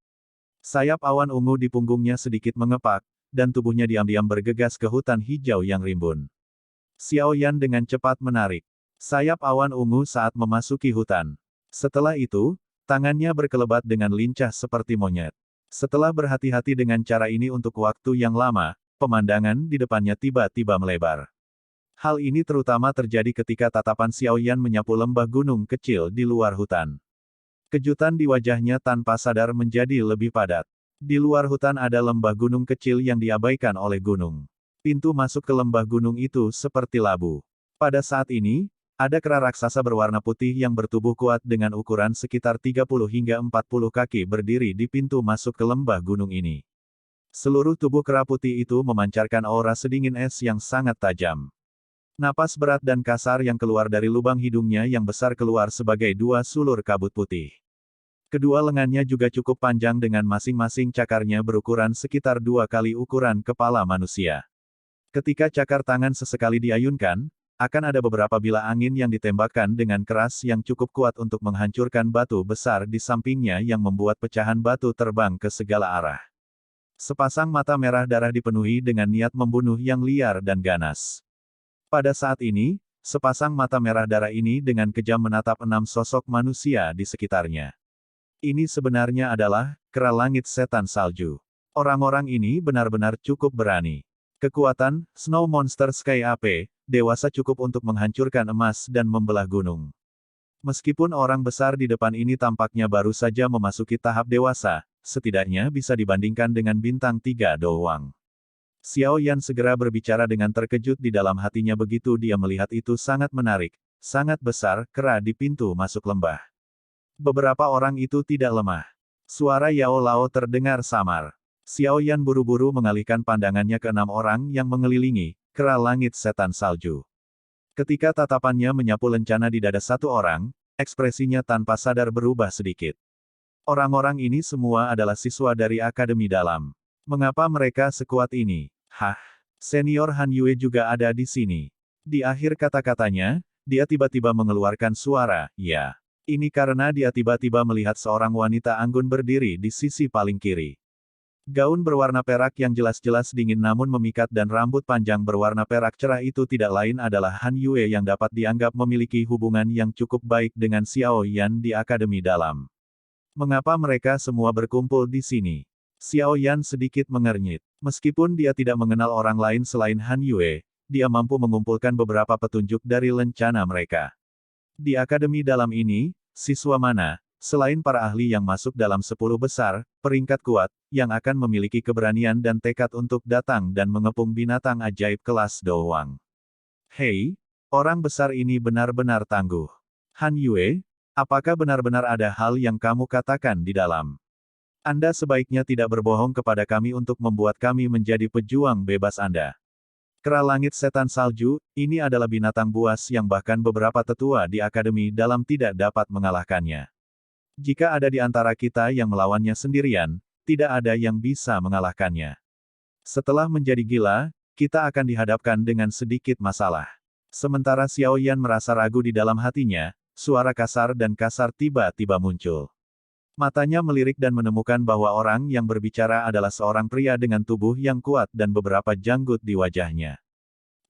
Sayap awan ungu di punggungnya sedikit mengepak, dan tubuhnya diam-diam bergegas ke hutan hijau yang rimbun. Xiao Yan dengan cepat menarik sayap awan ungu saat memasuki hutan. Setelah itu, tangannya berkelebat dengan lincah seperti monyet. Setelah berhati-hati dengan cara ini untuk waktu yang lama, pemandangan di depannya tiba-tiba melebar. Hal ini terutama terjadi ketika tatapan Xiao Yan menyapu lembah gunung kecil di luar hutan. Kejutan di wajahnya tanpa sadar menjadi lebih padat. Di luar hutan ada lembah gunung kecil yang diabaikan oleh gunung. Pintu masuk ke lembah gunung itu seperti labu. Pada saat ini, ada kera raksasa berwarna putih yang bertubuh kuat dengan ukuran sekitar 30 hingga 40 kaki berdiri di pintu masuk ke lembah gunung ini. Seluruh tubuh kera putih itu memancarkan aura sedingin es yang sangat tajam. Napas berat dan kasar yang keluar dari lubang hidungnya yang besar keluar sebagai dua sulur kabut putih. Kedua lengannya juga cukup panjang dengan masing-masing cakarnya berukuran sekitar 2 kali ukuran kepala manusia. Ketika cakar tangan sesekali diayunkan, akan ada beberapa bilah angin yang ditembakkan dengan keras yang cukup kuat untuk menghancurkan batu besar di sampingnya yang membuat pecahan batu terbang ke segala arah. Sepasang mata merah darah dipenuhi dengan niat membunuh yang liar dan ganas. Pada saat ini, sepasang mata merah darah ini dengan kejam menatap 6 sosok manusia di sekitarnya. Ini sebenarnya adalah kera langit setan salju. Orang-orang ini benar-benar cukup berani. Kekuatan Snow Monster Sky AP, dewasa cukup untuk menghancurkan emas dan membelah gunung. Meskipun orang besar di depan ini tampaknya baru saja memasuki tahap dewasa, setidaknya bisa dibandingkan dengan bintang 3 Doowang. Xiao Yan segera berbicara dengan terkejut di dalam hatinya begitu dia melihat itu sangat menarik, sangat besar, kera di pintu masuk lembah. Beberapa orang itu tidak lemah. Suara Yao Lao terdengar samar. Xiao Yan buru-buru mengalihkan pandangannya ke 6 orang yang mengelilingi, kera langit setan salju. Ketika tatapannya menyapu lencana di dada satu orang, ekspresinya tanpa sadar berubah sedikit. Orang-orang ini semua adalah siswa dari Akademi Dalam. Mengapa mereka sekuat ini? Hah? Senior Han Yue juga ada di sini. Di akhir kata-katanya, dia tiba-tiba mengeluarkan suara, ya. Ini karena dia tiba-tiba melihat seorang wanita anggun berdiri di sisi paling kiri. Gaun berwarna perak yang jelas-jelas dingin namun memikat dan rambut panjang berwarna perak cerah itu tidak lain adalah Han Yue yang dapat dianggap memiliki hubungan yang cukup baik dengan Xiao Yan di Akademi Dalam. Mengapa mereka semua berkumpul di sini? Xiao Yan sedikit mengernyit. Meskipun dia tidak mengenal orang lain selain Han Yue, dia mampu mengumpulkan beberapa petunjuk dari lencana mereka. Di Akademi Dalam ini, siswa mana, selain para ahli yang masuk dalam 10 besar, peringkat kuat, yang akan memiliki keberanian dan tekad untuk datang dan mengepung binatang ajaib kelas Doang. Hei, orang besar ini benar-benar tangguh. Han Yue, apakah benar-benar ada hal yang kamu katakan di dalam? Anda sebaiknya tidak berbohong kepada kami untuk membuat kami menjadi pejuang bebas Anda. Kera langit setan salju, ini adalah binatang buas yang bahkan beberapa tetua di Akademi Dalam tidak dapat mengalahkannya. Jika ada di antara kita yang melawannya sendirian, tidak ada yang bisa mengalahkannya. Setelah menjadi gila, kita akan dihadapkan dengan sedikit masalah. Sementara Xiao Yan merasa ragu di dalam hatinya, suara kasar dan kasar tiba-tiba muncul. Matanya melirik dan menemukan bahwa orang yang berbicara adalah seorang pria dengan tubuh yang kuat dan beberapa janggut di wajahnya.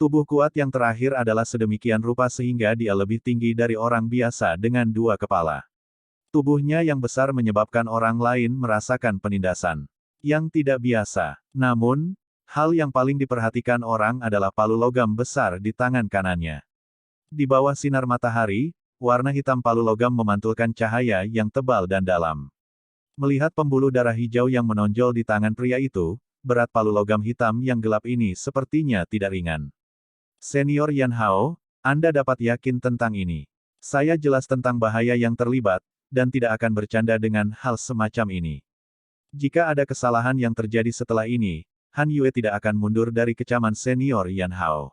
Tubuh kuat yang terakhir adalah sedemikian rupa sehingga dia lebih tinggi dari orang biasa dengan 2 kepala. Tubuhnya yang besar menyebabkan orang lain merasakan penindasan yang tidak biasa. Namun, hal yang paling diperhatikan orang adalah palu logam besar di tangan kanannya. Di bawah sinar matahari, warna hitam palu logam memantulkan cahaya yang tebal dan dalam. Melihat pembuluh darah hijau yang menonjol di tangan pria itu, berat palu logam hitam yang gelap ini sepertinya tidak ringan. Senior Yan Hao, Anda dapat yakin tentang ini. Saya jelas tentang bahaya yang terlibat, dan tidak akan bercanda dengan hal semacam ini. Jika ada kesalahan yang terjadi setelah ini, Han Yue tidak akan mundur dari kecaman Senior Yan Hao.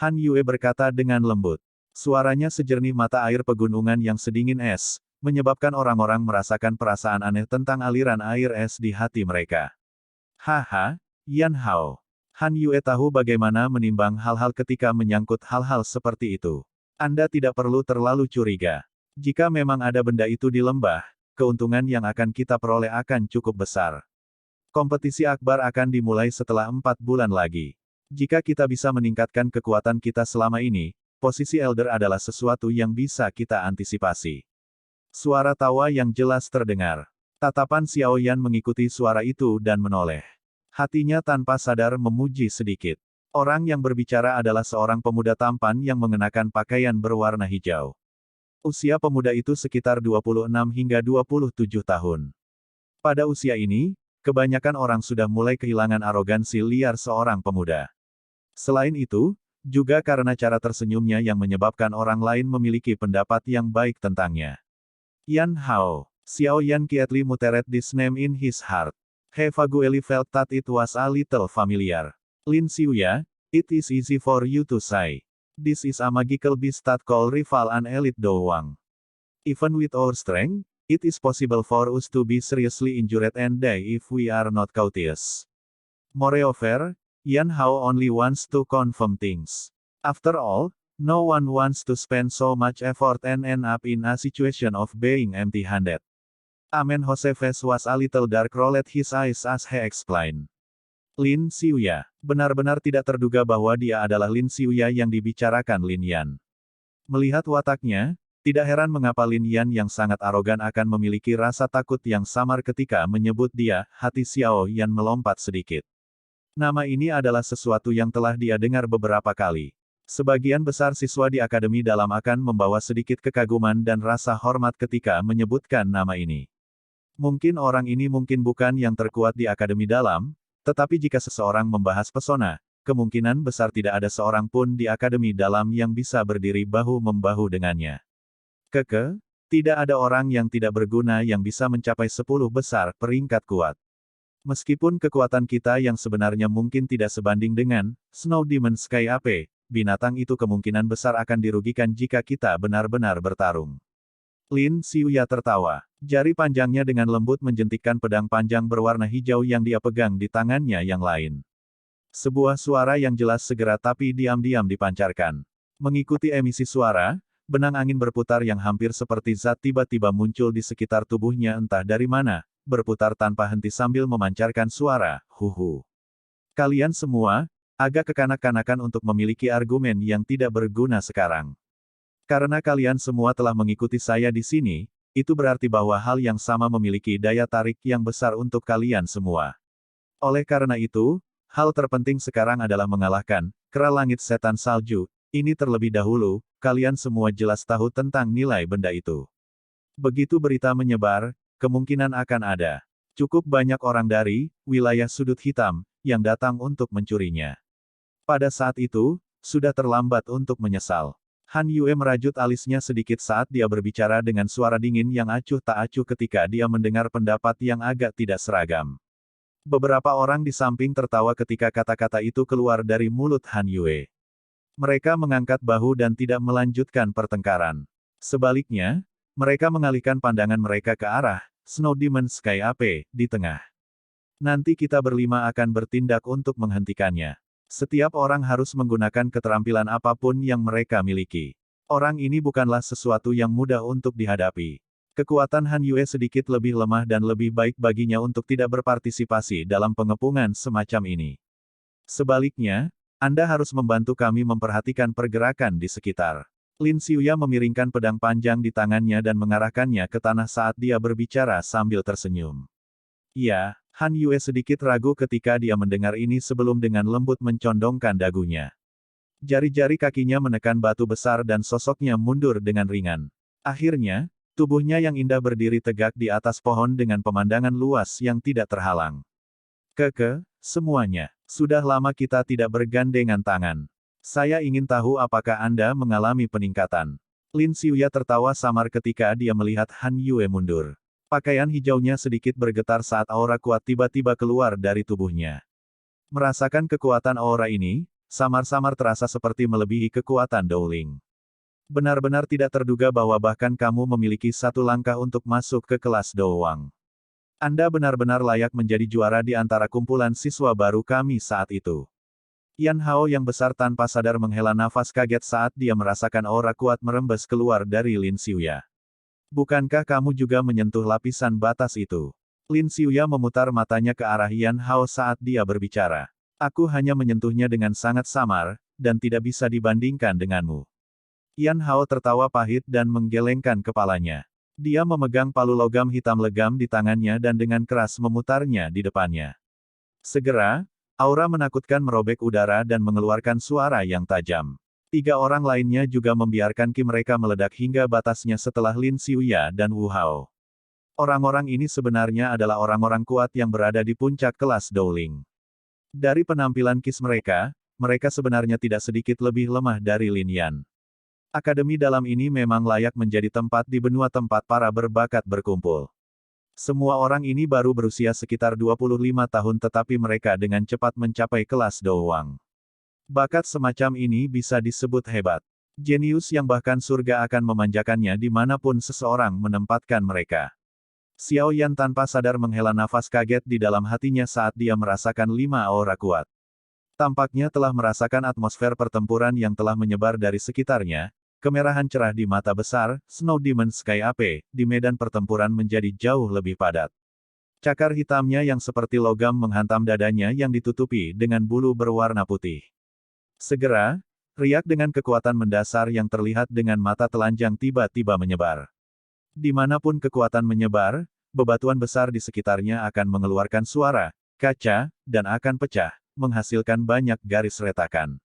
Han Yue berkata dengan lembut. Suaranya sejernih mata air pegunungan yang sedingin es, menyebabkan orang-orang merasakan perasaan aneh tentang aliran air es di hati mereka. Haha, Yan Hao. Han Yue tahu bagaimana menimbang hal-hal ketika menyangkut hal-hal seperti itu. Anda tidak perlu terlalu curiga. Jika memang ada benda itu di lembah, keuntungan yang akan kita peroleh akan cukup besar. Kompetisi akbar akan dimulai setelah 4 bulan lagi. Jika kita bisa meningkatkan kekuatan kita selama ini, posisi Elder adalah sesuatu yang bisa kita antisipasi. Suara tawa yang jelas terdengar. Tatapan Xiao Yan mengikuti suara itu dan menoleh. Hatinya tanpa sadar memuji sedikit. Orang yang berbicara adalah seorang pemuda tampan yang mengenakan pakaian berwarna hijau. Usia pemuda itu sekitar 26 hingga 27 tahun. Pada usia ini, kebanyakan orang sudah mulai kehilangan arogansi liar seorang pemuda. Selain itu, juga karena cara tersenyumnya yang menyebabkan orang lain memiliki pendapat yang baik tentangnya. Yan Hao. Xiao Yan quietly muttered this name in his heart. He vaguely felt that it was a little familiar. Lin Xiuya, it is easy for you to say. This is a magical beast that call rival an elite Doang. Even with our strength, it is possible for us to be seriously injured and die if we are not cautious. Moreover, Yan Hao only wants to confirm things. After all, no one wants to spend so much effort and end up in a situation of being empty-handed. Amen. Jose's face was a little dark, rolled his eyes as he explained. Lin Xiuya. Benar-benar tidak terduga bahwa dia adalah Lin Xiuya yang dibicarakan Lin Yan. Melihat wataknya, tidak heran mengapa Lin Yan yang sangat arogan akan memiliki rasa takut yang samar ketika menyebut dia. Hati Xiao Yan melompat sedikit. Nama ini adalah sesuatu yang telah dia dengar beberapa kali. Sebagian besar siswa di Akademi Dalam akan membawa sedikit kekaguman dan rasa hormat ketika menyebutkan nama ini. Mungkin orang ini mungkin bukan yang terkuat di Akademi Dalam, Tetapi jika seseorang membahas pesona, kemungkinan besar tidak ada seorang pun di Akademi Dalam yang bisa berdiri bahu-membahu dengannya. Tidak ada orang yang tidak berguna yang bisa mencapai 10 besar peringkat kuat. Meskipun kekuatan kita yang sebenarnya mungkin tidak sebanding dengan Snow Demon Sky AP, binatang itu kemungkinan besar akan dirugikan jika kita benar-benar bertarung. Lin Xiuya tertawa. Jari panjangnya dengan lembut menjentikkan pedang panjang berwarna hijau yang dia pegang di tangannya yang lain. Sebuah suara yang jelas segera tapi diam-diam dipancarkan. Mengikuti emisi suara, benang angin berputar yang hampir seperti zat tiba-tiba muncul di sekitar tubuhnya entah dari mana, berputar tanpa henti sambil memancarkan suara, huhu. Kalian semua, agak kekanak-kanakan untuk memiliki argumen yang tidak berguna sekarang. Karena kalian semua telah mengikuti saya di sini, itu berarti bahwa hal yang sama memiliki daya tarik yang besar untuk kalian semua. Oleh karena itu, hal terpenting sekarang adalah mengalahkan kera langit setan salju. Ini terlebih dahulu, kalian semua jelas tahu tentang nilai benda itu. Begitu berita menyebar, kemungkinan akan ada cukup banyak orang dari wilayah sudut hitam yang datang untuk mencurinya. Pada saat itu, sudah terlambat untuk menyesal. Han Yue merajut alisnya sedikit saat dia berbicara dengan suara dingin yang acuh tak acuh ketika dia mendengar pendapat yang agak tidak seragam. Beberapa orang di samping tertawa ketika kata-kata itu keluar dari mulut Han Yue. Mereka mengangkat bahu dan tidak melanjutkan pertengkaran. Sebaliknya, mereka mengalihkan pandangan mereka ke arah Snow Demon Sky AP di tengah. Nanti kita berlima akan bertindak untuk menghentikannya. Setiap orang harus menggunakan keterampilan apapun yang mereka miliki. Orang ini bukanlah sesuatu yang mudah untuk dihadapi. Kekuatan Han Yue sedikit lebih lemah dan lebih baik baginya untuk tidak berpartisipasi dalam pengepungan semacam ini. Sebaliknya, Anda harus membantu kami memperhatikan pergerakan di sekitar. Lin Xiuya memiringkan pedang panjang di tangannya dan mengarahkannya ke tanah saat dia berbicara sambil tersenyum. Ya, Han Yue sedikit ragu ketika dia mendengar ini sebelum dengan lembut mencondongkan dagunya. Jari-jari kakinya menekan batu besar dan sosoknya mundur dengan ringan. Akhirnya, tubuhnya yang indah berdiri tegak di atas pohon dengan pemandangan luas yang tidak terhalang. Semuanya, sudah lama kita tidak bergandengan tangan. Saya ingin tahu apakah Anda mengalami peningkatan. Lin Xiuya tertawa samar ketika dia melihat Han Yue mundur. Pakaian hijaunya sedikit bergetar saat aura kuat tiba-tiba keluar dari tubuhnya. Merasakan kekuatan aura ini, samar-samar terasa seperti melebihi kekuatan Dowling. Benar-benar tidak terduga bahwa bahkan kamu memiliki satu langkah untuk masuk ke kelas Dowang. Anda benar-benar layak menjadi juara di antara kumpulan siswa baru kami saat itu. Yan Hao yang besar tanpa sadar menghela nafas kaget saat dia merasakan aura kuat merembes keluar dari Lin Xiuya. Bukankah kamu juga menyentuh lapisan batas itu? Lin Xiuya memutar matanya ke arah Yan Hao saat dia berbicara. Aku hanya menyentuhnya dengan sangat samar, dan tidak bisa dibandingkan denganmu. Yan Hao tertawa pahit dan menggelengkan kepalanya. Dia memegang palu logam hitam legam di tangannya dan dengan keras memutarnya di depannya. Segera, aura menakutkan merobek udara dan mengeluarkan suara yang tajam. 3 orang lainnya juga membiarkan ki mereka meledak hingga batasnya setelah Lin Xiuya dan Wu Hao. Orang-orang ini sebenarnya adalah orang-orang kuat yang berada di puncak kelas Dowling. Dari penampilan kis mereka, mereka sebenarnya tidak sedikit lebih lemah dari Lin Yan. Akademi dalam ini memang layak menjadi tempat di benua tempat para berbakat berkumpul. Semua orang ini baru berusia sekitar 25 tahun tetapi mereka dengan cepat mencapai kelas Dowang. Bakat semacam ini bisa disebut hebat. Jenius yang bahkan surga akan memanjakannya dimanapun seseorang menempatkan mereka. Xiao Yan tanpa sadar menghela nafas kaget di dalam hatinya saat dia merasakan 5 aura kuat. Tampaknya telah merasakan atmosfer pertempuran yang telah menyebar dari sekitarnya. Kemerahan cerah di mata besar, Snow Demon Sky AP, di medan pertempuran menjadi jauh lebih padat. Cakar hitamnya yang seperti logam menghantam dadanya yang ditutupi dengan bulu berwarna putih. Segera, riak dengan kekuatan mendasar yang terlihat dengan mata telanjang tiba-tiba menyebar. Dimanapun kekuatan menyebar, bebatuan besar di sekitarnya akan mengeluarkan suara, kaca, dan akan pecah, menghasilkan banyak garis retakan.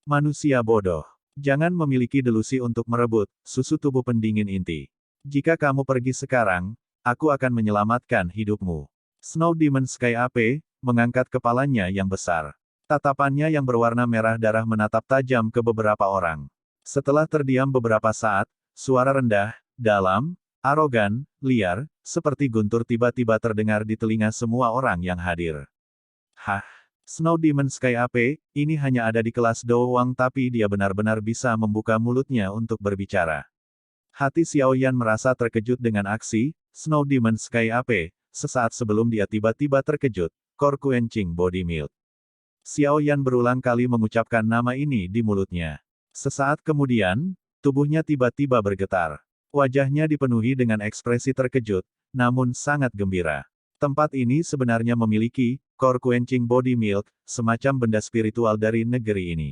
Manusia bodoh. Jangan memiliki delusi untuk merebut susu tubuh pendingin inti. Jika kamu pergi sekarang, aku akan menyelamatkan hidupmu. Snow Demon Sky AP, mengangkat kepalanya yang besar. Tatapannya yang berwarna merah darah menatap tajam ke beberapa orang. Setelah terdiam beberapa saat, suara rendah, dalam, arogan, liar, seperti guntur tiba-tiba terdengar di telinga semua orang yang hadir. Hah? Snow Demon Sky AP, ini hanya ada di kelas doang tapi dia benar-benar bisa membuka mulutnya untuk berbicara. Hati Xiao Yan merasa terkejut dengan aksi Snow Demon Sky AP, sesaat sebelum dia tiba-tiba terkejut, Core Quenching Body Milk. Xiao Yan berulang kali mengucapkan nama ini di mulutnya. Sesaat kemudian, tubuhnya tiba-tiba bergetar. Wajahnya dipenuhi dengan ekspresi terkejut, namun sangat gembira. Tempat ini sebenarnya memiliki Core Quenching Body Milk, semacam benda spiritual dari negeri ini.